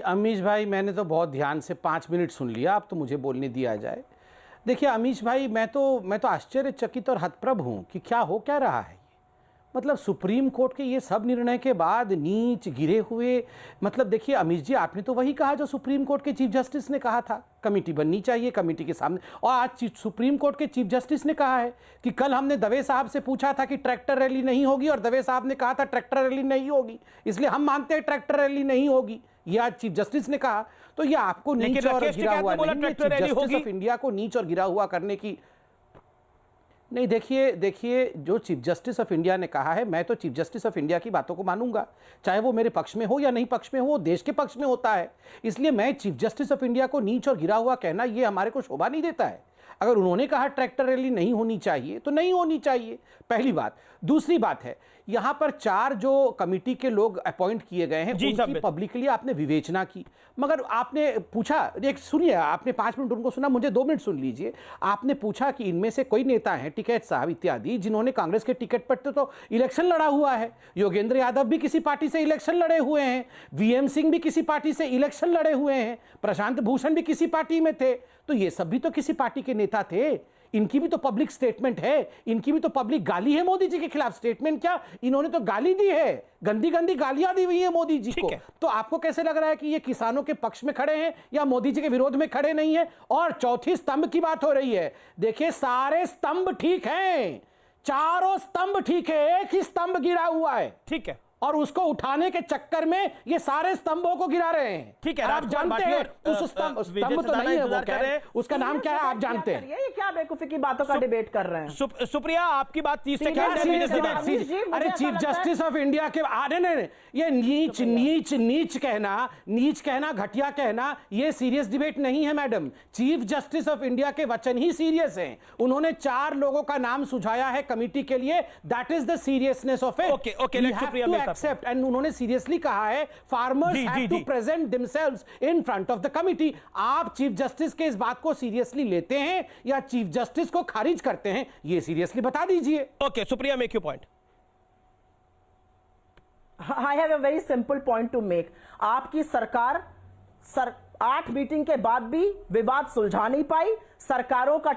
अमीश भाई, मैंने तो बहुत ध्यान से 5 मिनट सुन लिया, अब तो मुझे बोलने दिया जाए। देखिए अमीश भाई, मैं तो आश्चर्यचकित और हतप्रभ हूँ कि क्या हो क्या रहा है। मतलब सुप्रीम कोर्ट के ये सब निर्णय के बाद नीच गिरे हुए, मतलब देखिए अमीश जी, आपने तो वही कहा जो सुप्रीम कोर्ट के चीफ जस्टिस ने कहा था, कमेटी बननी चाहिए, कमेटी के सामने। और आज सुप्रीम कोर्ट के चीफ जस्टिस ने कहा है कि कल हमने दवे साहब से पूछा था कि ट्रैक्टर रैली नहीं होगी और दवे साहब ने कहा था ट्रैक्टर रैली नहीं होगी, इसलिए हम मानते हैं ट्रैक्टर रैली नहीं होगी, ये आज चीफ जस्टिस ने कहा। तो ये आपको नीच और गिरा हुआ नहीं, चीफ जस्टिस ऑफ इंडिया को नीच और गिरा हुआ करने की नहीं, देखिए जो चीफ जस्टिस ऑफ इंडिया ने कहा है, मैं तो चीफ जस्टिस ऑफ इंडिया की बातों को मानूंगा, चाहे वो मेरे पक्ष में हो या नहीं पक्ष में हो, वो देश के पक्ष में होता है। इसलिए मैं चीफ जस्टिस ऑफ इंडिया को नीच और गिरा हुआ कहना ये हमारे को शोभा नहीं देता है। अगर उन्होंने कहा ट्रैक्टर रैली नहीं होनी चाहिए तो नहीं होनी चाहिए, पहली बात। दूसरी बात है, यहां पर 4 जो कमिटी के लोग अपॉइंट किए गए हैं उनकी पब्लिकली आपने विवेचना की, मगर आपने पूछा, एक सुनिए, आपने 5 मिनट उनको सुना, मुझे 2 मिनट सुन लीजिए। आपने पूछा कि इनमें से कोई नेता हैं, टिकैत साहब इत्यादि, जिन्होंने कांग्रेस के टिकट पर तो इलेक्शन लड़ा हुआ है। योगेंद्र यादव भी किसी पार्टी से इलेक्शन लड़े हुए हैं, वीएम सिंह भी किसी पार्टी से इलेक्शन लड़े हुए हैं, प्रशांत भूषण भी किसी पार्टी में थे, तो ये सब भी तो किसी पार्टी के नेता थे। इनकी भी तो पब्लिक स्टेटमेंट है, इनकी भी तो पब्लिक गाली है मोदी जी के खिलाफ। स्टेटमेंट क्या, इन्होंने तो गाली दी है, गंदी गंदी गालियां दी हुई है मोदी जी को। तो आपको कैसे लग रहा है कि ये किसानों के पक्ष में खड़े हैं या मोदी जी के विरोध में खड़े नहीं है? और चौथी स्तंभ की बात हो रही है, देखिए सारे स्तंभ ठीक हैं, चारों स्तंभ ठीक है, एक ही स्तंभ गिरा हुआ है, ठीक है, और उसको उठाने के चक्कर में ये सारे स्तंभों को गिरा रहे हैं। ठीक है, आप जानते हैं उस स्तंभ तो नहीं है वो, क्या है उसका नाम, क्या है आप जानते हैं? ये क्या बेवकूफी की बातों का डिबेट कर रहे हैं? सुप्रिया, आपकी बात 30 सेकंड। अरे चीफ जस्टिस ऑफ इंडिया के नहीं, ये नीच नीच नीच कहना, घटिया कहना, ये सीरियस डिबेट नहीं है madam. Chief justice of India के वचन ही सीरियस हैं। उन्होंने 4 लोगों का नाम सुझाया है कमिटी के लिए, that is the seriousness of it. Okay, let's Supriya accept, and उन्होंने सीरियसली कहा है farmers have to present themselves in front of the committee। आप चीफ जस्टिस के इस बात को सीरियसली लेते हैं या चीफ जस्टिस को खारिज करते हैं, ये सीरियसली बता दीजिए। Okay, Supriya, make your point. I have a very simple point to make। आपकी सरकार 8 मीटिंग के बाद भी विवाद सुलझा नहीं पाई, सरकारों का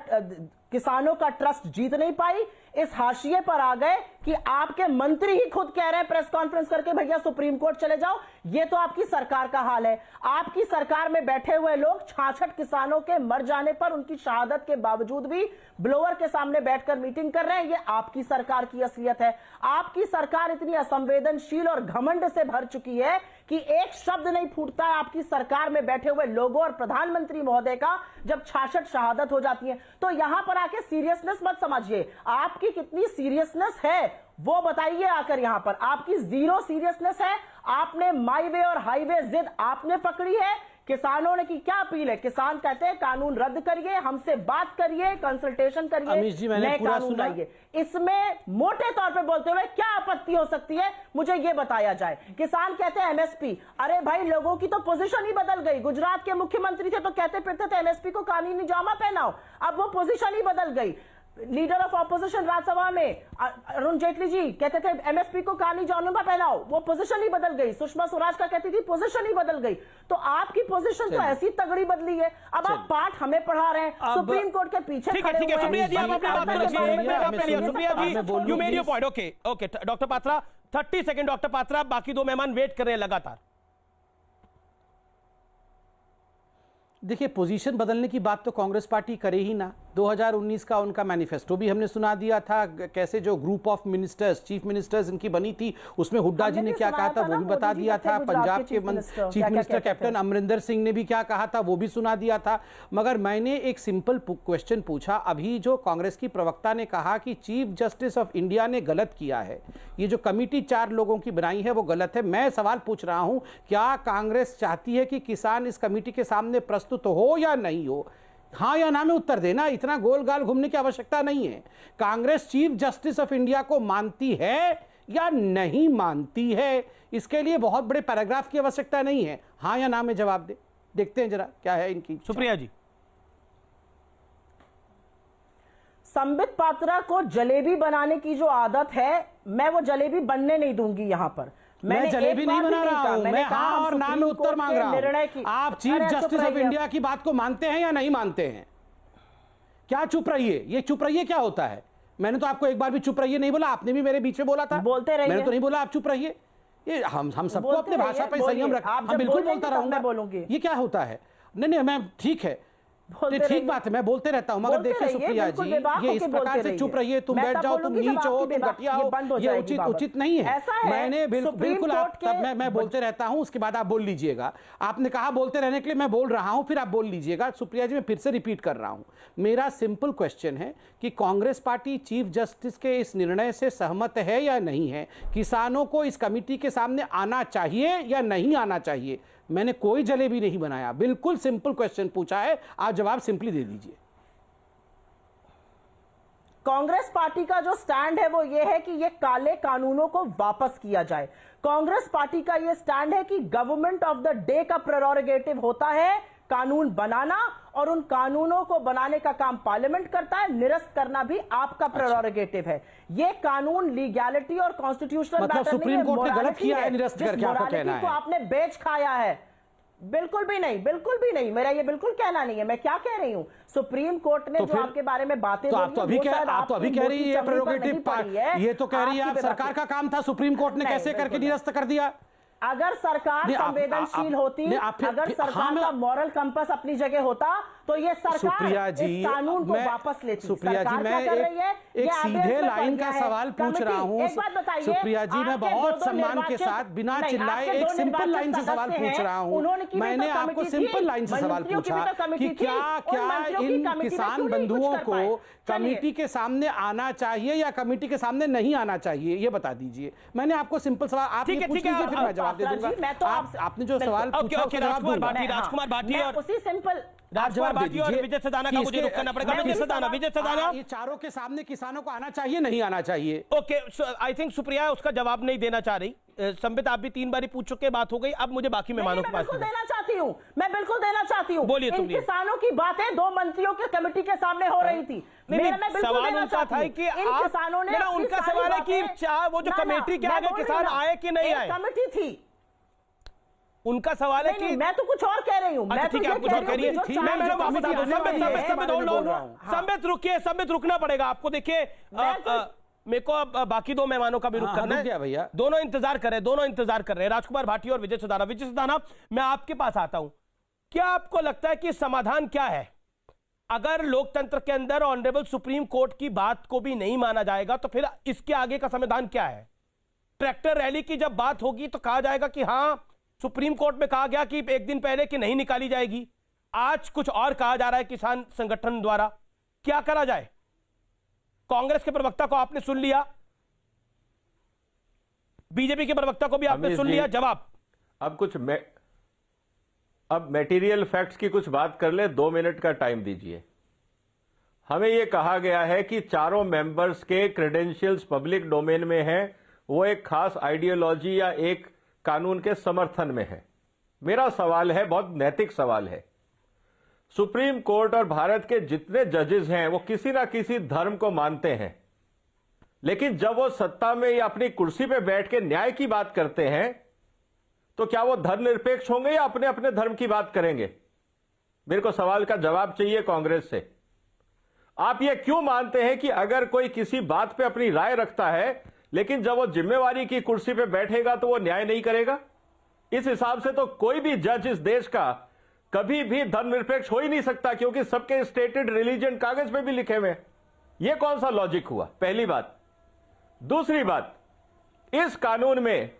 किसानों का ट्रस्ट जीत नहीं पाई, इस हाशिए पर आ गए कि आपके मंत्री ही खुद कह रहे हैं प्रेस कॉन्फ्रेंस करके, भैया सुप्रीम कोर्ट चले जाओ। ये तो आपकी सरकार का हाल है। आपकी सरकार में बैठे हुए लोग 66 किसानों के मर जाने पर उनकी शहादत के बावजूद भी ब्लोअर के सामने बैठकर मीटिंग कर रहे हैं। ये आपकी सरकार की असलियत है। आपकी सरकार इतनी असंवेदनशील और घमंड से भर चुकी है कि एक शब्द नहीं फूटता है आपकी सरकार में बैठे हुए लोगों और प्रधानमंत्री महोदय का जब 66 शहादत हो जाती है। तो यहां पर आके सीरियसनेस मत समझिए, आपकी कितनी सीरियसनेस है वो बताइए आकर। यहां पर आपकी 0 सीरियसनेस है। आपने माई वे और हाईवे जिद आपने पकड़ी है। किसानों ने की क्या अपील है? किसान कहते हैं कानून रद्द करिए, हमसे बात करिए, कंसल्टेशन करिए, नए कानून लाइए। इसमें मोटे तौर पे बोलते हुए क्या आपत्ति हो सकती है मुझे ये बताया जाए। किसान कहते हैं एमएसपी, अरे भाई लोगों की तो पोजीशन ही बदल गई। गुजरात के मुख्यमंत्री थे तो कहते फिरते थे एमएसपी को कानूनी जामा पहनाओ, अब वो पोजीशन ही बदल गई। लीडर ऑफ ऑपोजिशन राज्यसभा में अरुण जेटली जी कहते थे एमएसपी को कानूनी जामा पहनाओ, वो पोजीशन ही बदल गई। सुषमा स्वराज का कहती थी पोजीशन ही बदल गई। तो आपकी पोजीशन तो ऐसी तगड़ी बदली है। अब आप पाठ हमें पढ़ा रहे हैं, सुप्रीम कोर्ट के पीछे खड़े हुए हैं। सुप्रिया जी, आप अपनी बात करिए। Supriya ji, you made your point. Okay, doctor Patra 30 second. Doctor Patra, बाकी 2 मेहमान वेट कर रहे हैं लगातार। देखिए, पोजीशन बदलने की बात तो कांग्रेस पार्टी करे ही ना। 2019 का उनका मैनिफेस्टो भी हमने सुना दिया था, कैसे जो group of ministers, chief ministers इनकी बनी थी, उसमें हुड्डा जी ने क्या कहा था वो भी बता दिया था। पंजाब के chief minister captain Amarinder Singh ने भी क्या कहा था वो भी सुना दिया था। मगर मैंने एक सिंपल क्वेश्चन पूछा, अभी जो कांग्रेस की प्रवक्ता ने कहा कि चीफ जस्टिस ऑफ इंडिया ने गलत किया है, ये जो कमिटी 4 लोगों की बनाई है वो गलत है। मैं सवाल पूछ रहा हूं, क्या कांग्रेस चाहती है कि किसान इस कमिटी के सामने प्रस्तुत हो या नहीं हो? हाँ या ना में उत्तर देना, इतना गोल गाल घूमने की आवश्यकता नहीं है। Congress chief justice of India को मानती है या नहीं मानती है, इसके लिए बहुत बड़े पैराग्राफ की आवश्यकता नहीं है। हाँ या ना में जवाब दे, देखते हैं जरा क्या है इनकी। सुप्रिया जी, संबित पात्रा को जलेबी बनाने की जो आदत है, मैं वो जलेबी बनने नहीं दूंगी। यहां पर मैं जलेबी नहीं बना रहा हूं, मैं हाँ और ना में उत्तर मांग रहा हूं। आप चीफ जस्टिस ऑफ इंडिया की बात को मानते हैं या नहीं मानते हैं? क्या चुप रहिए, ये चुप रहिए क्या होता है? मैंने तो आपको एक बार भी चुप रहिए नहीं बोला, आपने भी मेरे बीच में बोला था। बोलते रहिए, मैंने तो नहीं बोला आप चुप रहिए। ये हम सबको अपने भाषा पर संयम रख, हम बिल्कुल बोलता रहूंगा। ये क्या होता है? नहीं, मैं ठीक है, ठीक बात है, मैं बोलते रहता हूं, मगर देखिए सुप्रिया जी, ये इस प्रकार से चुप रहिए, तुम बैठ जाओ, तुम नीच हो, तुम घटिया हो, ये उचित नहीं है। मैंने बिल्कुल मैं बोलते रहता हूं, उसके बाद आप बोल लीजिएगा। आपने कहा बोलते रहने के लिए, मैं बोल रहा हूं, फिर आप बोल लीजिएगा। सुप्रिया जी, मैं फिर से रिपीट कर रहा हूं, मेरा सिंपल क्वेश्चन है कि कांग्रेस पार्टी चीफ जस्टिस के इस निर्णय से सहमत है या नहीं है? किसानों को इस कमेटी के सामने आना चाहिए या नहीं आना चाहिए? मैंने कोई जलेबी नहीं बनाया, बिल्कुल सिंपल क्वेश्चन पूछा है, आप जवाब सिंपली दे दीजिए। कांग्रेस पार्टी का जो स्टैंड है वो ये है कि ये काले कानूनों को वापस किया जाए। कांग्रेस पार्टी का ये स्टैंड है कि गवर्नमेंट ऑफ द डे का प्रेरोगेटिव होता है कानून बनाना, और उन कानूनों को बनाने का काम पार्लियामेंट करता है, निरस्त करना भी आपका प्रेरोगेटिव है। ये कानून लीगैलिटी और कॉन्स्टिट्यूशनल मतलब सुप्रीम कोर्ट ने गलत किया है निरस्त करके, आपका कहना है? आपने बेच खाया है। बिल्कुल भी नहीं, बिल्कुल भी नहीं, मेरा ये बिल्कुल कहना नहीं है। मैं क्या कह रही हूं, सुप्रीम कोर्ट ने जो आपके बारे में बातें, तो आप तो अभी कह रही है प्रेरोगेटिव, ये तो कह रही है आप सरकार का काम था, सुप्रीम कोर्ट ने कैसे करके निरस्त कर दिया? अगर सरकार संवेदनशील होती, अगर सरकार का मॉरल कंपास अपनी जगह होता, तो ये सरकार इस कानून को वापस लेती। सुप्रिया जी, मैं एक सीधे लाइन का सवाल पूछ रहा हूं। एक बात बताइए सुप्रिया जी, मैं बहुत सम्मान के साथ बिना चिल्लाए एक सिंपल लाइन से सवाल पूछ रहा हूं। मैंने आपको सिंपल लाइन से सवाल पूछा कि क्या इन किसान बंधुओं को कमेटी के सामने आना चाहिए या कमेटी के सामने नहीं आना चाहिए, ये बता दीजिए। मैंने आपको सिंपल सवाल आपने पूछ लीजिए, फिर मैं जवाब दे दूंगा। आपने जो सवाल पूछा राजकुमार भाटी और उसी सिंपल राजकुमार भाटी और विजय सदाना का मुझे रुक करना पड़ेगा। विजय सदाना, ये चारों के सामने किसानों को आना चाहिए नहीं आना चाहिए? ओके, आई थिंक सुप्रिया उसका जवाब नहीं देना चाह रही। संबित, आप भी 3 बारी पूछ चुके, बात हो गई, अब मुझे बाकी मेहमानों के पास देना चाहती हूँ, मैं बिल्कुल देना चाहती हूँ। बोलिए। इन किसानों की बातें 2 मंत्रियों के कमेटी के सामने हो रही थी। सवाल उनका था कि किसानों ने, उनका सवाल है कि वो जो कमेटी के आगे किसान आए कि नहीं आए? कमेटी थी, उनका सवाल है कि मैं तो कुछ और कह रही हूं। अच्छा ठीक है, आप कुछ और कह रही है। संबित रुकिए, संबित रुकना पड़ेगा आपको। देखिए, मेरे को अब बाकी 2 मेहमानों का भी रुक करना है भैया। दोनों इंतजार कर रहे हैं, राजकुमार भाटी और विजय सदाना। विजय सदाना, मैं आपके पास आता हूं। क्या आपको लगता है कि समाधान क्या है? अगर लोकतंत्र के अंदर ऑनरेबल सुप्रीम कोर्ट की बात को भी नहीं माना जाएगा, तो फिर इसके आगे का समाधान क्या है? ट्रैक्टर रैली की जब बात होगी तो कहा जाएगा कि हां, सुप्रीम कोर्ट में कहा गया कि 1 दिन पहले कि नहीं निकाली जाएगी, आज कुछ और कहा जा रहा है किसान संगठन द्वारा। क्या करा जाए? कांग्रेस के प्रवक्ता को आपने सुन लिया, बीजेपी के प्रवक्ता को भी आपने सुन लिया, जवाब? अब मटेरियल फैक्ट्स की कुछ बात कर ले, 2 मिनट का टाइम दीजिए। हमें यह कहा गया है कि चारों मेंबर्स के क्रेडेंशियल्स पब्लिक डोमेन में हैं, वो एक खास आइडियोलॉजी या एक कानून के समर्थन में है। मेरा सवाल है, बहुत नैतिक सवाल है, सुप्रीम कोर्ट और भारत के जितने जजेस हैं वो किसी ना किसी धर्म को मानते हैं, लेकिन जब वो सत्ता में या अपनी कुर्सी पे बैठ के न्याय की बात करते हैं तो क्या वो धर्मनिरपेक्ष होंगे या अपने अपने धर्म की बात करेंगे? मेरे को सवाल का जवाब चाहिए कांग्रेस से। आप ये क्यों मानते हैं कि अगर कोई किसी बात पे अपनी राय रखता है लेकिन जब वो जिम्मेवारी की कुर्सी पे बैठेगा तो वो न्याय नहीं करेगा? इस हिसाब से तो कोई भी जज इस देश का कभी भी धर्मनिरपेक्ष हो ही नहीं सकता, क्योंकि सबके स्टेटेड रिलीजन कागज पे भी लिखे हुए। ये कौन सा लॉजिक हुआ? पहली बात। दूसरी बात, इस कानून में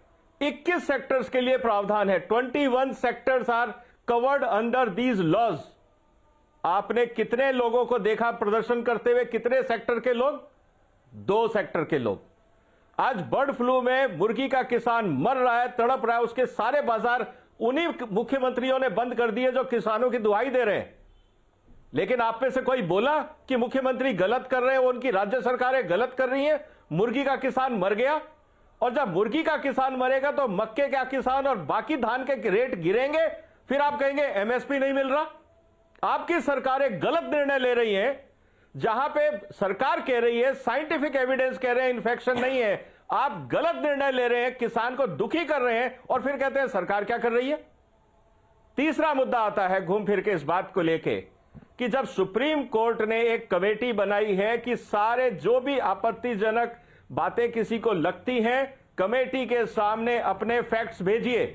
21 सेक्टर्स के लिए प्रावधान है। 21 sectors are covered under these laws. आपने कितने लोगों को देखा प्रदर्शन करते हुए? कितने सेक्टर के लोग? 2 सेक्टर के लोग। आज बर्ड फ्लू में मुर्गी का किसान मर रहा है, तड़प रहा है, उसके सारे बाजार उन्हीं मुख्यमंत्रियों ने बंद कर दिए जो किसानों की दुहाई दे रहे हैं। लेकिन आप में से कोई बोला कि मुख्यमंत्री गलत कर रहे हैं, उनकी राज्य सरकारें गलत कर रही हैं? मुर्गी का किसान मर गया, और जब मुर्गी का किसान मरेगा तो मक्के का किसान और बाकी धान के रेट गिरेंगे, फिर आप कहेंगे एमएसपी नहीं मिल रहा। आपकी सरकारें गलत निर्णय ले रही हैं। जहां पे सरकार कह रही है, साइंटिफिक एविडेंस कह रहे हैं इन्फेक्शन नहीं है, आप गलत निर्णय ले रहे हैं, किसान को दुखी कर रहे हैं और फिर कहते हैं सरकार क्या कर रही है। तीसरा मुद्दा आता है घूम फिर के इस बात को लेके कि जब सुप्रीम कोर्ट ने एक कमेटी बनाई है कि सारे जो भी आपत्तिजनक बातें किसी को लगती हैं, कमेटी के सामने अपने फैक्ट्स भेजिए,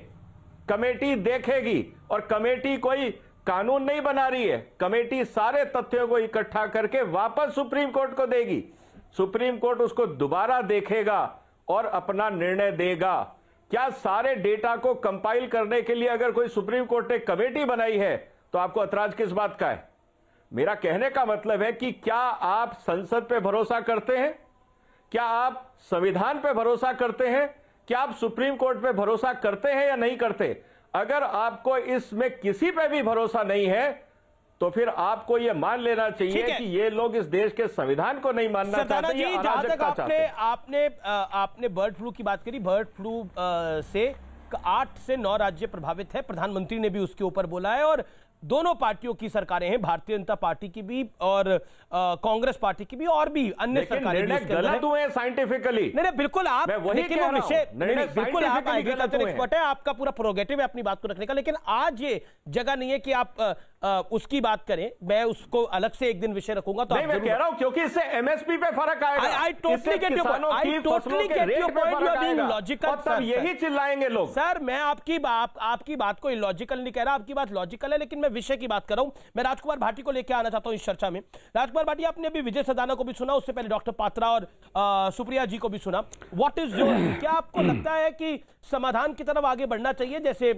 कमेटी देखेगी, और कमेटी कोई कानून नहीं बना रही है, कमेटी सारे तथ्यों को इकट्ठा करके वापस सुप्रीम कोर्ट को देगी। सुप्रीम कोर्ट उसको दोबारा देखेगा और अपना निर्णय देगा। क्या सारे डेटा को कंपाइल करने के लिए अगर कोई सुप्रीम कोर्ट ने कमेटी बनाई है तो आपको ऐतराज किस बात का है? मेरा कहने का मतलब है कि क्या आप संसद पे भरोसा करते हैं? क्या आप संविधान पे भरोसा करते हैं? क्या आप सुप्रीम कोर्ट पे भरोसा करते हैं या नहीं करते? अगर आपको इसमें किसी पे भी भरोसा नहीं है तो फिर आपको यह मान लेना चाहिए कि ये लोग इस देश के संविधान को नहीं मानना चाहते, ये अराजकता चाहते हैं। आपने बर्ड फ्लू की बात करी। बर्ड फ्लू से 8 से 9 राज्य प्रभावित है। प्रधानमंत्री ने भी उसके ऊपर बोला है और दोनों पार्टियों की सरकारें हैं, भारतीय जनता पार्टी की भी और कांग्रेस पार्टी की भी और भी अन्य सरकारें भी इसके अंदर हैं। गलत हुए साइंटिफिकली। नहीं बिल्कुल आप, लेकिन वो विषय बिल्कुल आप एग्रीकल्चर एक्सपर्ट है, आपका पूरा प्रोग्रेटिव है अपनी बात को रखने का, लेकिन आज ये जगह नहीं है कि आप उसकी बात करें। मैं उसको अलग से एक दिन विषय रखूंगा। तो मैं कह रहा हूं क्योंकि इससे एमएसपी पे फर्क आएगा। I totally get your point. I totally get your point. You are being logical, तब यही चिल्लाएंगे लोग। सर मैं आपकी बात को इलॉजिकल नहीं कह रहा, आपकी बात लॉजिकल है, लेकिन मैं विषय की बात कर रहा हूं। मैं राजकुमार भाटी को लेकर आना चाहता हूं इस चर्चा में। राजकुमार भाटी, आपने अभी विजय सदाना को भी सुना, उससे पहले डॉक्टर पात्रा और सुप्रिया जी को भी सुना। व्हाट इज योर, क्या आपको लगता है कि समाधान की तरफ आगे बढ़ना चाहिए? जैसे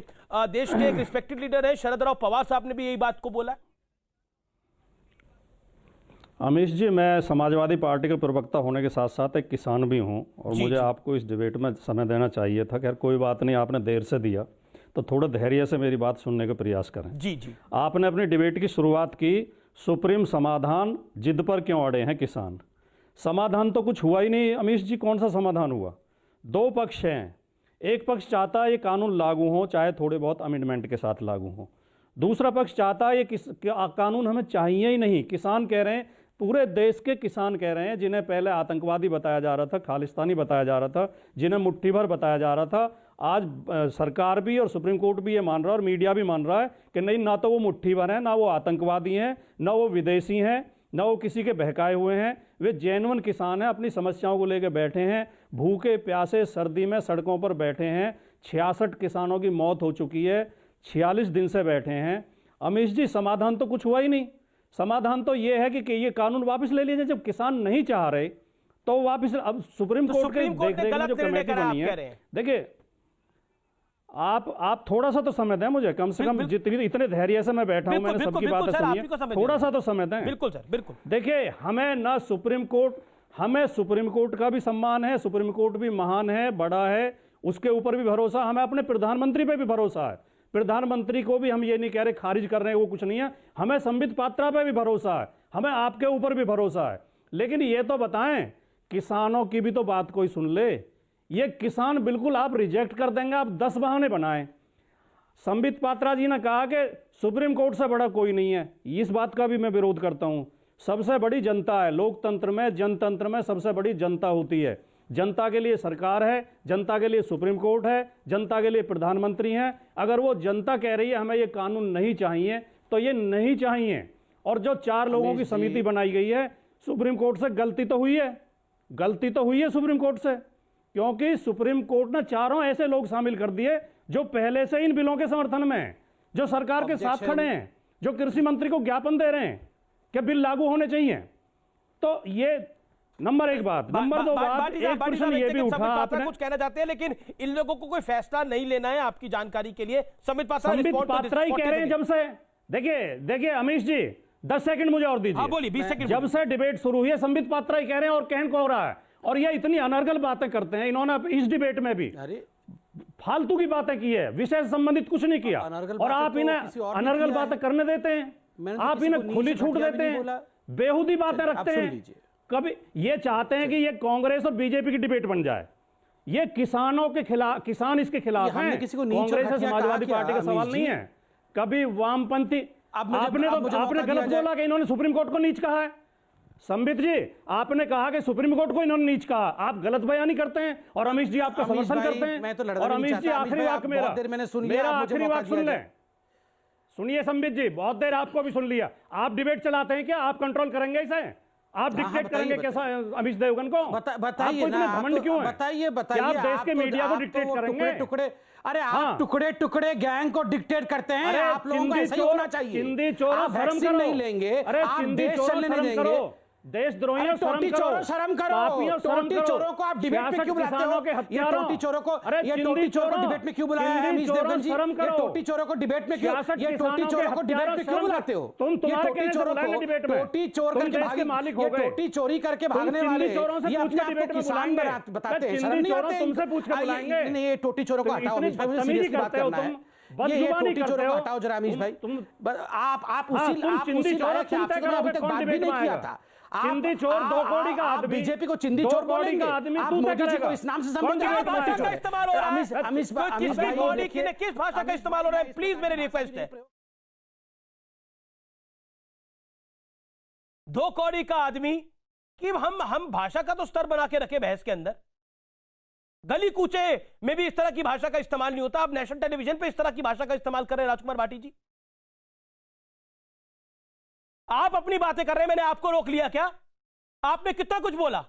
देश के एक रिस्पेक्टेड लीडर है शरद राव पवार साहब ने भी यही बात को बोला। अमीश जी, मैं समाजवादी पार्टी के प्रवक्ता होने के साथ साथ एक किसान भी हूं और मुझे आपको इस डिबेट में समय देना चाहिए था। खैर कोई बात नहीं, आपने देर से दिया तो थोड़ा धैर्य से मेरी बात सुनने का प्रयास करें। जी। आपने अपनी डिबेट की शुरुआत की सुप्रीम समाधान, जिद पर क्यों अड़े हैं किसान। समाधान तो कुछ हुआ ही नहीं अमीश जी। कौन सा समाधान हुआ? दो पक्ष हैं। एक पक्ष चाहता है ये कानून लागू हो, चाहे थोड़े बहुत अमेंडमेंट के साथ लागू हो। दूसरा पक्ष चाहता है ये कानून हमें चाहिए ही नहीं। किसान कह रहे हैं, पूरे देश के किसान कह रहे हैं, जिन्हें पहले आतंकवादी बताया जा रहा था, खालिस्तानी बताया जा रहा था, जिन्हें मुट्ठी भर बताया जा रहा था, आज सरकार भी और सुप्रीम कोर्ट भी ये मान रहा है और मीडिया भी मान रहा है कि नहीं, ना तो वो मुट्ठी भर हैं, ना वो आतंकवादी हैं, ना वो विदेशी हैं, ना वो किसी के बहकाए हुए हैं। वे जेन्युइन किसान हैं, अपनी समस्याओं को लेकर बैठे हैं, भूखे प्यासे सर्दी में सड़कों पर बैठे हैं। 66 किसानों की मौत हो चुकी है, 46 दिन से बैठे हैं। अमीश जी, समाधान तो कुछ हुआ ही नहीं। समाधान तो ये है कि ये कानून वापस ले लीजिए। जब किसान नहीं चाह रहे तो वापस, अब सुप्रीम कोर्ट के देखरेख में जो कमेटी बनी है, देखिए आप थोड़ा सा तो समय दें मुझे, कम से कम जितनी इतने धैर्य से मैं बैठा हूं, मैंने सबकी बातें सुनी है, थोड़ा सा तो समय दें। बिल्कुल सर, बिल्कुल। देखिए, हमें सुप्रीम कोर्ट का भी सम्मान है, सुप्रीम कोर्ट भी महान है, बड़ा है, उसके ऊपर भी भरोसा। हमें अपने प्रधानमंत्री पे भी भरोसा है। प्रधानमंत्री को भी हम ये नहीं कह रहे खारिज कर रहे हैं, वो कुछ नहीं है। हमें संबित पात्रा पे भी भरोसा है, हमें आपके ऊपर भी भरोसा है। लेकिन ये तो बताएं, किसानों की भी तो बात कोई सुन ले। ये किसान बिल्कुल आप रिजेक्ट कर देंगे, आप 10 बहाने बनाएं। संबित पात्रा जी ने कहा कि सुप्रीम कोर्ट से बड़ा कोई नहीं है, इस बात का भी मैं विरोध करता हूं। सबसे बड़ी जनता है लोकतंत्र में, जनतंत्र में सबसे बड़ी जनता होती है। जनता के लिए सरकार है, जनता के लिए सुप्रीम कोर्ट है, जनता के लिए प्रधानमंत्री हैं। अगर वो जनता कह रही है हमें ये कानून नहीं चाहिए तो ये नहीं चाहिए। और जो 4 लोगों की समिति बनाई गई है, सुप्रीम कोर्ट से गलती तो हुई है सुप्रीम कोर्ट से, क्योंकि सुप्रीम कोर्ट ने 4 ऐसे लोग शामिल कर दिए जो पहले से इन बिलों के समर्थन में हैं, जो सरकार के साथ खड़े हैं, जो कृषि मंत्री को ज्ञापन दे रहे हैं कि बिल लागू होने चाहिए। तो ये नंबर 1 बात। नंबर 2 बात, एक प्रश्न ये भी उठा, आपने कुछ कहना चाहते हैं, लेकिन इन लोगों को कोई फैसला नहीं लेना है। आपकी जानकारी के लिए संबित पात्रा ही कह रहे हैं जब से। देखिए अमीश जी, 10 सेकंड मुझे और दीजिए। बोलिए, 20 सेकंड। जब से डिबेट शुरू हुई है संबित पात्रा ही कह रहे हैं, और कहन को हो रहा है। और ये इतनी अनर्गल बातें करते हैं, इन्होंने इस डिबेट में भी फालतू की बातें की है, विषय से संबंधित कुछ नहीं किया। और आप इन्हें अनर्गल बातें करने देते हैं, आप इन्हें खुली छूट देते हैं, बेहूदी बातें रखते हैं। कभी ये चाहते हैं कि ये कांग्रेस और बीजेपी की डिबेट बन जाए। ये किसानों के खिलाफ, किसान इसके खिलाफ हैं। कांग्रेस और समाजवादी पार्टी का सवाल नहीं है। कभी वामपंथी, आपने गलत बोला कि इन्होंने सुप्रीम कोर्ट को नीच कहा है। संबित जी, आपने कहा कि सुप्रीम कोर्ट को इन्होंने नीच कहा। आप गलत बयानी करते हैं और अमीश जी आपका समर्थन करते हैं। और अमीश जी, आखिरी वाक्य मेरा आखिरी वाक्य सुन लें। सुनिए संबित जी, बहुत देर आपको भी सुन लिया। आप डिबेट चलाते हैं क्या? आप कंट्रोल करेंगे इसे? आप डिक्टेट करेंगे कैसा अमित देवगन को? बताइए ना, घमंड क्यों है? बताइए आप देश के मीडिया को डिक्टेट करेंगे? टुकड़े अरे आप टुकड़े टुकड़े गैंग को डिक्टेट करते हैं। आप लोगों को ऐसा ही होना चाहिए। चिंदी चोरों आप वैक्सीन नहीं लेंगे, आप देश चलने नहीं देंगे। देशद्रोहियों टोटी चोरों शर्म करो। टोटी चोरों को आप डिबेट में क्यों बुलाते हो? ये टोटी चोरों को डिबेट में क्यों बुलाया है अमीश देवगन जी? ये टोटी चोरों को डिबेट में क्यों, ये टोटी चोरों को डिबेट में क्यों बुलाते हो? तुम टोटी चोरों को टोटी चोर करके भागने मालिक हो गए, टोटी चोरी करके भागने वाले ये अपने आप को किसान बताते हैं। शर्म नहीं आते? तुमसे पूछ के बुलाएंगे। नहीं, ये टोटी चोरों को हटाओ अमीश भाई, मुझे सीरियसली बात करना है। ये टोटी चोरों को हटाओ जरा अमीश भाई। आप उसी लायक हैं, आपसे अभी तक बात भी नहीं किया था। चिंदी चोर दो कौड़ी का आदमी, बीजेपी को चिंदी चोर बोलेंगे? आप मोदी जी को इस नाम से संबोधित किस भाषा का इस्तेमाल हो रहा है? अमीश भाई किस भाषा का इस्तेमाल हो रहा है? प्लीज मेरी रिक्वेस्ट है। दो कौड़ी का आदमी कि हम भाषा का तो स्तर बना के रखे बहस के अंदर। गली कूचे में भी इस तरह की भाषा का इस्तेमाल नहीं होता। आप नेशनल टेलीविजन पे इस तरह की भाषा का इस्तेमाल कर रहे हैं राजकुमार भाटी जी। आप अपनी बातें कर रहे हैं, मैंने आपको रोक लिया क्या? आपने कितना कुछ बोला,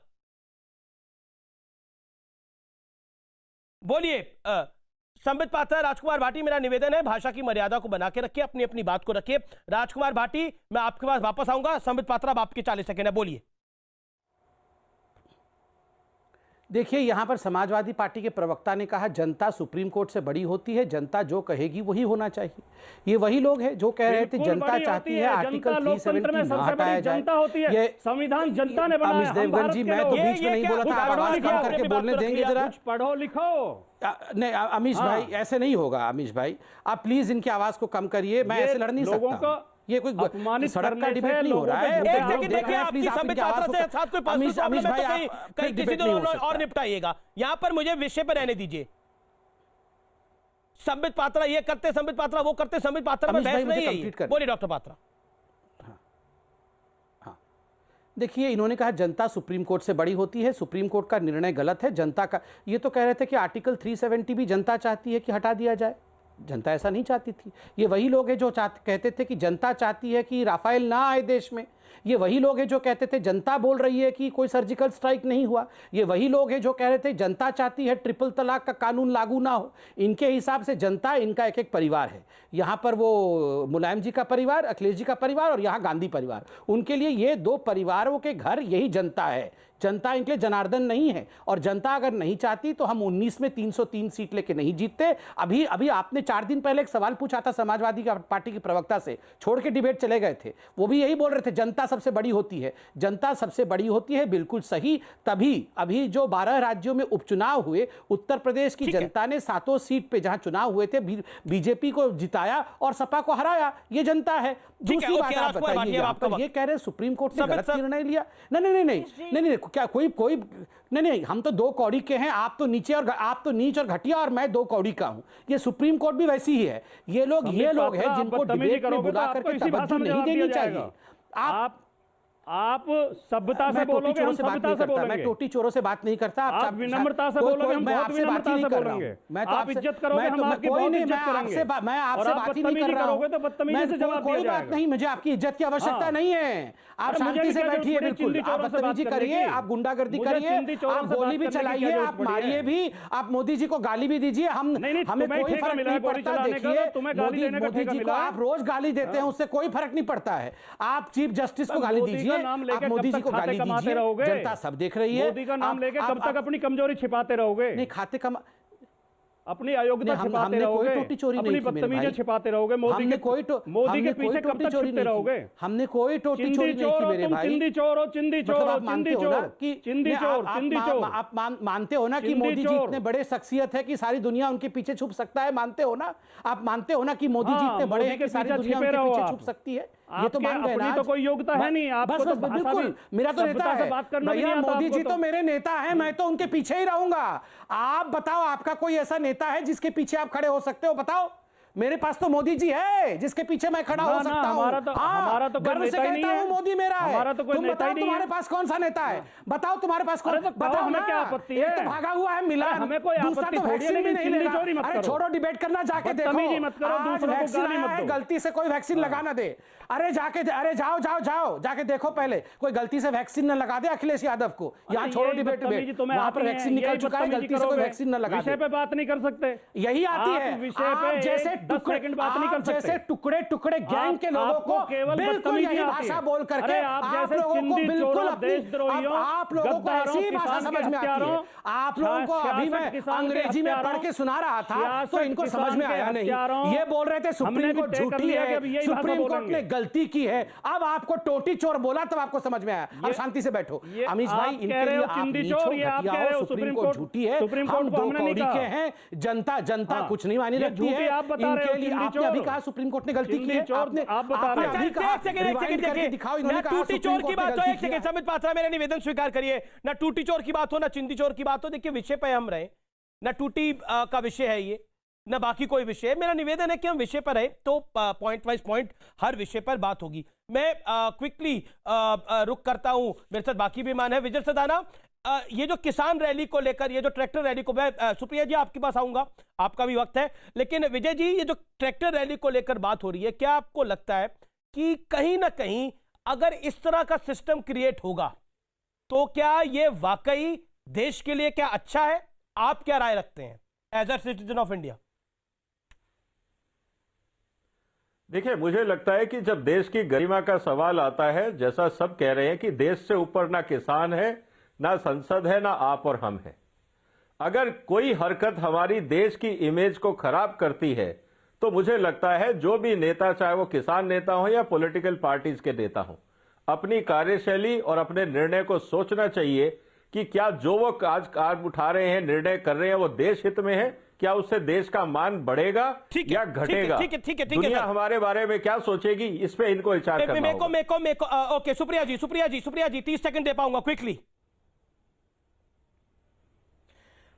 बोलिए। संबित पात्रा, राजकुमार भाटी, मेरा निवेदन है भाषा की मर्यादा को बना के रखिए, अपनी अपनी बात को रखिए। राजकुमार भाटी, मैं आपके पास वापस आऊंगा। संबित पात्रा, अब आपके 40 सेकंड है, बोलिए। देखिए, यहां पर समाजवादी पार्टी के प्रवक्ता ने कहा जनता सुप्रीम कोर्ट से बड़ी होती है, जनता जो कहेगी वही होना चाहिए। ये वही लोग हैं जो कह रहे थे जनता चाहती है आर्टिकल 370 ना हटाया जाए। ये संविधान जनता ने बनाया। अमित देवगन जी, मैं तो बीच में नहीं बोला था, आप आवाज कम करके बोलने देंगे जरा? कुछ पढ़ो लिखो। नहीं अमीश भाई, ऐसे नहीं होगा। अमीश भाई, आप प्लीज इनकी आवाज को कम करिए। मैं ऐसे लड़ नहीं सकता। ये कोई सड़क का डिबेट नहीं हो रहा है। एक सेकंड देखिए, आपकी संबित पात्रा से साथ कोई पर्सनल प्रॉब्लम है तो कहीं किसी दिन और निपटाइएगा। यहां पर मुझे विषय पर रहने दीजिए। संबित पात्रा ये करते, संबित पात्रा वो करते, संबित पात्रा में बहस नहीं है। बोलिए डॉक्टर पात्रा। देखिए, इन्होंने कहा जनता सुप्रीम कोर्ट से बड़ी होती है, सुप्रीम कोर्ट का निर्णय गलत है। जनता का ये तो कह रहे थे कि आर्टिकल 370 भी जनता चाहती है कि हटा दिया जाए। जनता ऐसा नहीं चाहती थी। ये वही लोग हैं जो कहते थे कि जनता चाहती है कि राफेल ना आए देश में। ये वही लोग हैं जो कहते थे जनता बोल रही है कि कोई सर्जिकल स्ट्राइक नहीं हुआ। ये वही लोग हैं जो कह रहे थे जनता चाहती है ट्रिपल तलाक का कानून लागू ना हो। इनके हिसाब से जनता इनका एक एक परिवार है। यहाँ पर वो मुलायम जी का परिवार, अखिलेश जी का परिवार और यहाँ गांधी परिवार। उनके लिए ये दो परिवारों के घर यही जनता है। जनता इनके लिए जनार्दन नहीं है। और जनता अगर नहीं चाहती तो हम 19 में 303 सीट लेके नहीं जीतते। अभी आपने 4 दिन पहले एक सवाल पूछा था समाजवादी पार्टी के प्रवक्ता से, छोड़ के डिबेट चले गए थे। वो भी यही बोल रहे थे जनता सबसे बड़ी होती है। जनता सबसे बड़ी होती है, बिल्कुल सही। तभी अभी जो 12 राज्यों में उपचुनाव हुए, उत्तर प्रदेश की जनता ने 7 सीट पे जहां चुनाव हुए थे बीजेपी को जिताया और सपा को हराया। ये जनता है। दूसरी बात आप बताइए, ये कह रहे सुप्रीम कोर्ट ने गलत निर्णय लिया। नहीं, क्या कोई नहीं, हम तो 2 कौड़ी के हैं। आप तो नीच और घटिया और मैं 2 कौड़ी का हूं। ये सुप्रीम कोर्ट भी वैसी ही है। ये लोग हैं जिनको डिबेट में बुला करके तवज्जो नहीं देनी चाहिए। आप सभ्यता से बोलोगे, हम सभ्यता से बोलेंगे। मैं टोटी चोरों से बात नहीं करता। आप विनम्रता से बोलोगे, हम बहुत विनम्रता से बोलेंगे। मैं तो आप इज्जत करोगे, हम आपकी बहुत इज्जत करेंगे। मैं आपसे बात ही नहीं कर रहा हूं। तो बदतमीजी से जवाब दिया जाएगा। कोई बात नहीं, मुझे आपकी इज्जत की आवश्यकता नहीं है। आप शांति से बैठिए, बिल्कुल। आप बदतमीजी करिए, आप गुंडागर्दी करिए, आप गोली भी चलाइए, आप मारिए भी, आप मोदी जी को गाली भी दीजिए। हमें कोई फर्क नहीं पड़ता। देखिए, मोदी जी को आप रोज गाली देते हैं, उससे कोई फर्क नहीं पड़ता है। आप चीफ जस्टिस को गाली दीजिए, आप मोदी जी को गाली दीजिए, जनता सब देख रही है। मोदी का नाम लेके कब तक अपनी कमजोरी छिपाते रहोगे? नहीं, खाते कम अपनी अयोग्यता छिपाते रहोगे, अपनी बदतमीजी छिपाते रहोगे। मोदी के पीछे कब तक छिपते रहोगे? हमने कोई टोटी चोरी नहीं की मेरे भाई। चिंदी चोर हो, चिंदी चोर, आप मानते हो ना कि मोदी जी इतने बड़े शख्सियत है कि सारी दुनिया उनके पीछे छुप सकता है? मानते हो ना? आप मानते हो ना कि मोदी जी इतने बड़े हैं कि सारी दुनिया उनके पीछे छुप सकती है? ये तो मान गए ना। तो कोई योग्यता है नहीं आपको। तो बिल्कुल, मेरा तो नेता है भैया। मोदी जी तो मेरे नेता है, मैं तो उनके पीछे ही रहूंगा। आप बताओ, आपका कोई ऐसा नेता है जिसके पीछे आप खड़े हो सकते हो? बताओ, मेरे पास तो मोदी जी है जिसके पीछे मैं खड़ा हो सकता हूं। हमारा तो गर्व से कहता हूं मोदी मेरा है। हमारा तो कोई तुम नेता बताओ ही नहीं तुम्हारे है। पास कौन सा नेता है? बताओ तुम्हारे पास कौन? बताओ हमें ना। क्या आपत्ति है? एक तो भागा हुआ है मिलान, हमें कोई दूसरा आपत्ति तो थोड़ी है, वैक्सीन भी लेकिन नहीं चिल्ली लेगा। चोरी मत अरे करो। छोड़ो डिबेट करना, जाके देखो। बदतमीजी मत करो, आज दूसरों को वैक्सीन गाली आया मत है, दो। गलती से कोई वैक्सीन लगा ना दे। अरे जाओ जाके देखो पहले, कोई गलती से वैक्सीन न लगा दे अखिलेश यादव को। यहाँ छोड़ो डिबेट, वहां पर वैक्सीन निकल चुका है, गलती से कोई वैक्सीन न लगा दे। विषय पे बात नहीं कर सकते, यही आती है। विषय आप पे जैसे 10 सेकंड बात नहीं कर सकते। जैसे टुकड़े टुकड़े गैंग के लोगों को केवल बिल्कुल यही भाषा बोल करके आप लोगों को बिल्कुल आप लोगों को ऐसी भाषा समझ में आती है। आप लोगों को अभी मैं अंग्रेजी में पढ़ के सुना रहा था तो इनको समझ में आया नहीं। ये बोल रहे थे सुप्रीम कोर्ट झूठी है, सुप्रीम कोर्ट ने गलती की है। अब आपको टोटी चोर बोला तब आपको समझ में आया। अब शांति से बैठो। अमीश भाई, इनके लिए आप नीचो घटिया हो, सुप्रीम कोर्ट झूठी है, हम दो कौड़ी के हैं, जनता कुछ नहीं मानी रखती है। इनके लिए आपने अभी कहा सुप्रीम कोर्ट ने गलती की है। टूटी चोर की बात हो, एक सेकंड संबित पात्रा मेरा निवेदन स्वीकार करिए। ना टूटी चोर की बात हो, ना चिंदी चोर की बात हो। देखिए विषय पे हम रहे, ना टूटी का विषय है ये, ना बाकी कोई विषय है। मेरा निवेदन है कि हम विषय पर रहे तो पॉइंट वाइज पॉइंट हर विषय पर बात होगी। मैं क्विकली रुक करता हूं, मेरे साथ बाकी भी मान है। विजय सदाना, ये जो किसान रैली को लेकर, ये जो ट्रैक्टर रैली को, मैं सुप्रिया जी आपके पास आऊंगा, आपका भी वक्त है, लेकिन विजय जी ये जो ट्रैक्टर रैली को लेकर बात हो रही है, क्या आपको लगता है कि कहीं ना कहीं अगर इस तरह का सिस्टम क्रिएट होगा तो क्या ये वाकई देश के लिए क्या अच्छा है? आप क्या राय रखते हैं as a citizen of India? देखिए, मुझे लगता है कि जब देश की गरिमा का सवाल आता है, जैसा सब कह रहे हैं कि देश से ऊपर ना किसान है, ना संसद है, ना आप और हम हैं। अगर कोई हरकत हमारी देश की इमेज को खराब करती है तो मुझे लगता है जो भी नेता, चाहे वो किसान नेता हो या पॉलिटिकल पार्टीज के नेता हो, अपनी कार्यशैली और अपने निर्णय को सोचना चाहिए कि क्या जो वो आज उठा रहे हैं, निर्णय कर रहे हैं, वो देश हित में है, क्या उससे देश का मान बढ़ेगा या घटेगा। दुनिया हमारे बारे में क्या सोचेगी, इस पे इनको विचार करना होगा। ओके, सुप्रिया जी 30 सेकंड दे पाऊंगा क्विकली।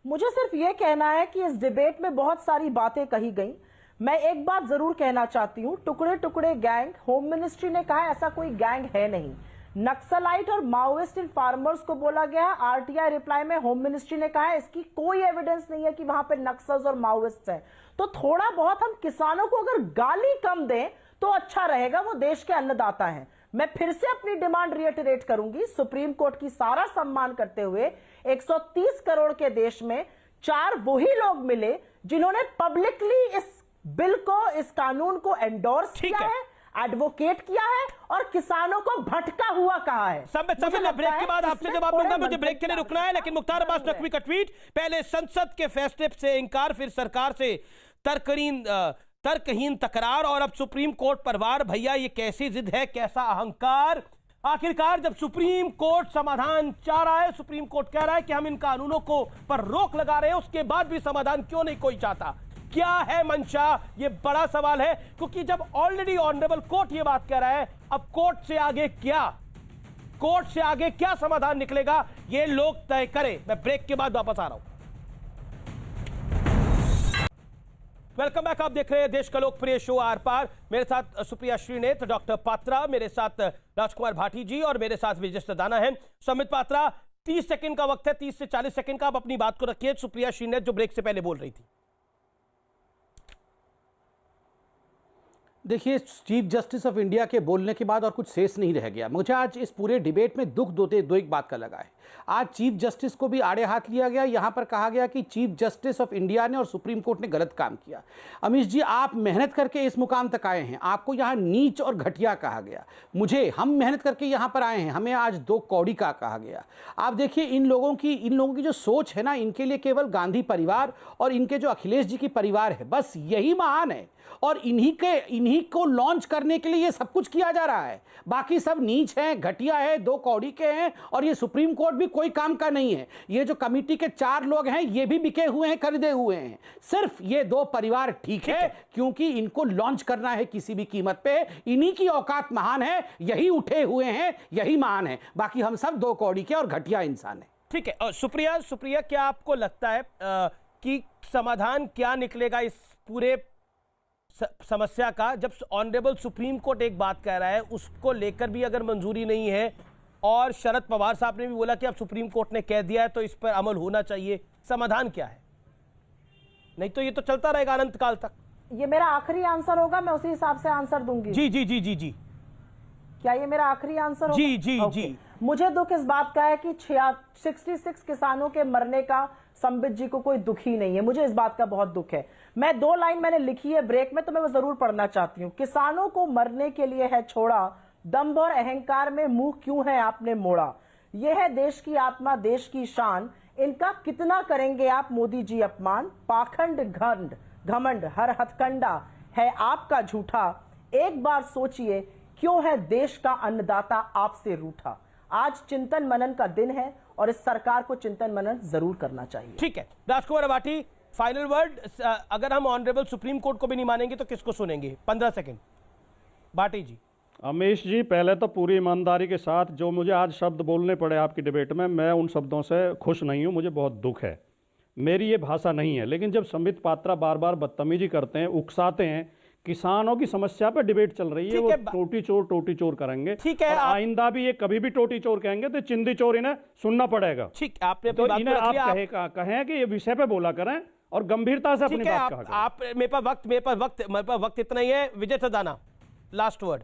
मुझे सिर्फ यह कहना है कि इस डिबेट में बहुत सारी बातें कही गई। मैं एक बात जरूर कहना चाहती हूं, टुकड़े टुकड़े गैंग, होम मिनिस्ट्री ने कहा ऐसा कोई गैंग है नहीं। नक्सलाइट और माओइस्ट इन फार्मर्स को बोला गया है। आरटीआई रिप्लाई में होम मिनिस्ट्री ने कहा है इसकी कोई एविडेंस नहीं है कि वहां पे नक्सल्स और माओइस्ट हैं। तो थोड़ा बहुत हम किसानों को अगर गाली कम दें तो अच्छा रहेगा, वो देश के अन्नदाता हैं। मैं फिर से अपनी डिमांड रिएटरेट करूंगी, सुप्रीम कोर्ट की सारा सम्मान करते हुए 130 करोड़ के देश में 4 वही लोग मिले जिन्होंने पब्लिकली इस बिल को, इस कानून को एंडोर्स किया है, एडवोकेट किया है और किसानों को भटका हुआ कहा है। ब्रेक के बाद आपसे जवाब दूंगा, मुझे ब्रेक के लिए रुकना है। लेकिन मुख्तार अब्बास नकवी का ट्वीट, पहले संसद के फैसले से इंकार, फिर सरकार से तर्कहीन तकरार, और अब सुप्रीम कोर्ट पर वार। भैया ये कैसी जिद है, कैसा अहंकार? आखिरकार जब सुप्रीम कोर्ट समाधान चाह रहा है, सुप्रीम कोर्ट कह रहा है कि हम इन कानूनों को पर रोक लगा रहे हैं, उसके बाद भी समाधान क्यों नहीं कोई चाहता? क्या है मंशा? ये बड़ा सवाल है, क्योंकि जब ऑलरेडी ऑनरेबल कोर्ट ये बात कह रहा है, अब कोर्ट से आगे क्या समाधान निकलेगा ये लोग तय करें। मैं ब्रेक के बाद वापस आ रहा हूं। वेलकम बैक, आप देख रहे हैं देश का लोकप्रिय शो आर पार। मेरे साथ सुप्रिया श्रीनेत, डॉक्टर पात्रा, मेरे साथ राजकुमार भाटी जी और मेरे साथ विजय सदाना है। संबित पात्रा, 30 सेकंड का वक्त है, 30 से 40 सेकंड का। आप अपनी बात को रखिए। सुप्रिया श्रीनेत जो ब्रेक से पहले बोल रही थी। देखिए, चीफ जस्टिस ऑफ इंडिया के बोलने के बाद और कुछ शेष नहीं रह गया। मुझे आज इस पूरे डिबेट में दुख दो एक बात का लगा है। आज चीफ जस्टिस को भी आड़े हाथ लिया गया। यहां पर कहा गया कि चीफ जस्टिस ऑफ इंडिया ने और सुप्रीम कोर्ट ने गलत काम किया। अमीश जी, आप मेहनत करके इस मुकाम तक आए हैं, आपको यहां नीच और घटिया कहा गया। हम मेहनत करके यहां पर आए हैं, हमें आज 2 कौड़ी का कहा गया। आप देखिए, इन लोगों की जो सोच है ना, इनके लिए केवल गांधी परिवार और इनके जो अखिलेश जी की परिवार है, बस यही महान है। और इन्हीं को लॉन्च करने के लिए ये सब कुछ किया जा रहा है। बाकी सब नीच हैं, घटिया है, 2 कौड़ी के हैं। और ये सुप्रीम कोर्ट भी कोई काम का नहीं है। ये जो कमेटी के 4 लोग हैं, ये भी बिके हुए हैं, खरीदे हुए हैं। सिर्फ ये 2 परिवार ठीक है, क्योंकि इनको लॉन्च करना है किसी भी कीमत पे। इन्हीं की औकात महान है, यही उठे हुए हैं, यही महान है। बाकी हम सब 2 कौड़ी के और घटिया इंसान हैं। ठीक है। सुप्रिया, क्या आपको लगता है कि समाधान क्या निकलेगा इस पूरे समस्या का, जब ऑनरेबल सुप्रीम कोर्ट एक बात कह रहा है, उसको लेकर भी अगर मंजूरी नहीं है, और शरद पवार साहब ने भी बोला कि अब सुप्रीम कोर्ट ने कह दिया है तो इस पर अमल होना चाहिए, समाधान क्या है? नहीं तो ये तो चलता रहेगा अनंत काल तक। ये मेरा आखिरी आंसर होगा, मैं उसी हिसाब से आंसर दूंगी। जी जी जी जी जी। क्या ये मेरा आखिरी आंसर होगा? जी जी जी। मुझे दुख इस बात का है कि 66 किसानों के मरने का संबित जी को कोई दुख ही नहीं है। मुझे इस बात का बहुत दुख है। मैं 2 लाइन मैंने लिखी है ब्रेक में, तो मैं वो जरूर पढ़ना चाहती हूँ। किसानों को मरने के लिए है छोड़ा, दंभ और अहंकार में मुंह क्यों है आपने मोड़ा। यह है देश की आत्मा, देश की शान, इनका कितना करेंगे आप मोदी जी अपमान। पाखंड घमंड हर हथकंडा है आपका झूठा। एक बार सोचिए क्यों है देश का अन्नदाता आपसे रूठा। आज चिंतन मनन का दिन है और इस सरकार को चिंतन मनन जरूर करना चाहिए। ठीक है, राजकुमार अवाटी, फाइनल वर्ड। अगर हम ऑनरेबल सुप्रीम कोर्ट को भी नहीं मानेंगे तो किसको सुनेंगे? 15 सेकंड। भाटी जी। अमीश जी, पहले तो पूरी ईमानदारी के साथ जो मुझे आज शब्द बोलने पड़े आपकी डिबेट में, मैं उन शब्दों से खुश नहीं हूं, मुझे बहुत दुख है। मेरी ये भाषा नहीं है। लेकिन जब संबित पात्रा बार बार बदतमीजी करते हैं, उकसाते हैं, किसानों की समस्या पे डिबेट चल रही है, वो टोटी चोर करेंगे। ठीक है, आइंदा भी ये कभी भी टोटी चोर कहेंगे तो चिंदी चोर इन्हें सुनना पड़ेगा। ठीक, आपने तो इन्हें आप कहें कि ये विषय पे बोला करें और गंभीरता से अपनी बात कहा करें। आप मेरे पास वक्त इतना ही है। विजय सदाना, लास्ट वर्ड।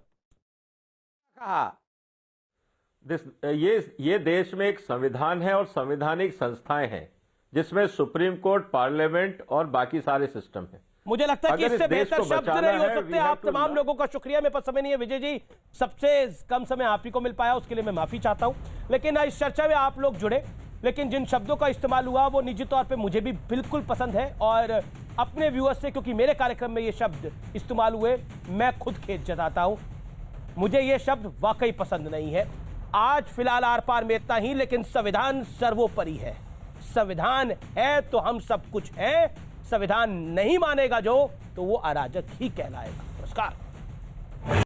ये देश में एक संविधान है और संवैधानिक संस्थाएं हैं जिसमें सुप्रीम कोर्ट, पार्लियामेंट और बाकी सारे सिस्टम हैं। मुझे लगता है कि इससे बेहतर शब्द नहीं हो सकते। आप तमाम लोगों का शुक्रिया। मेरे पास समय नहीं है विजय जी, सबसे कम समय आप ही को मिल पाया, उसके लिए मैं माफी चाहता हूं। लेकिन इस चर्चा में आप लोग जुड़े, लेकिन जिन शब्दों का इस्तेमाल हुआ वो निजी तौर पे मुझे भी बिल्कुल पसंद है, और अपने व्यूअर्स से, क्योंकि मेरे कार्यक्रम में ये शब्द इस्तेमाल हुए, मैं खुद खेद जताता हूं। मुझे ये शब्द वाकई पसंद नहीं है। आज फिलहाल आर पार में इतना ही, लेकिन संविधान सर्वोपरि है। संविधान है तो हम सब कुछ है। संविधान नहीं मानेगा जो, तो वो अराजक ही कहलाएगा। नमस्कार।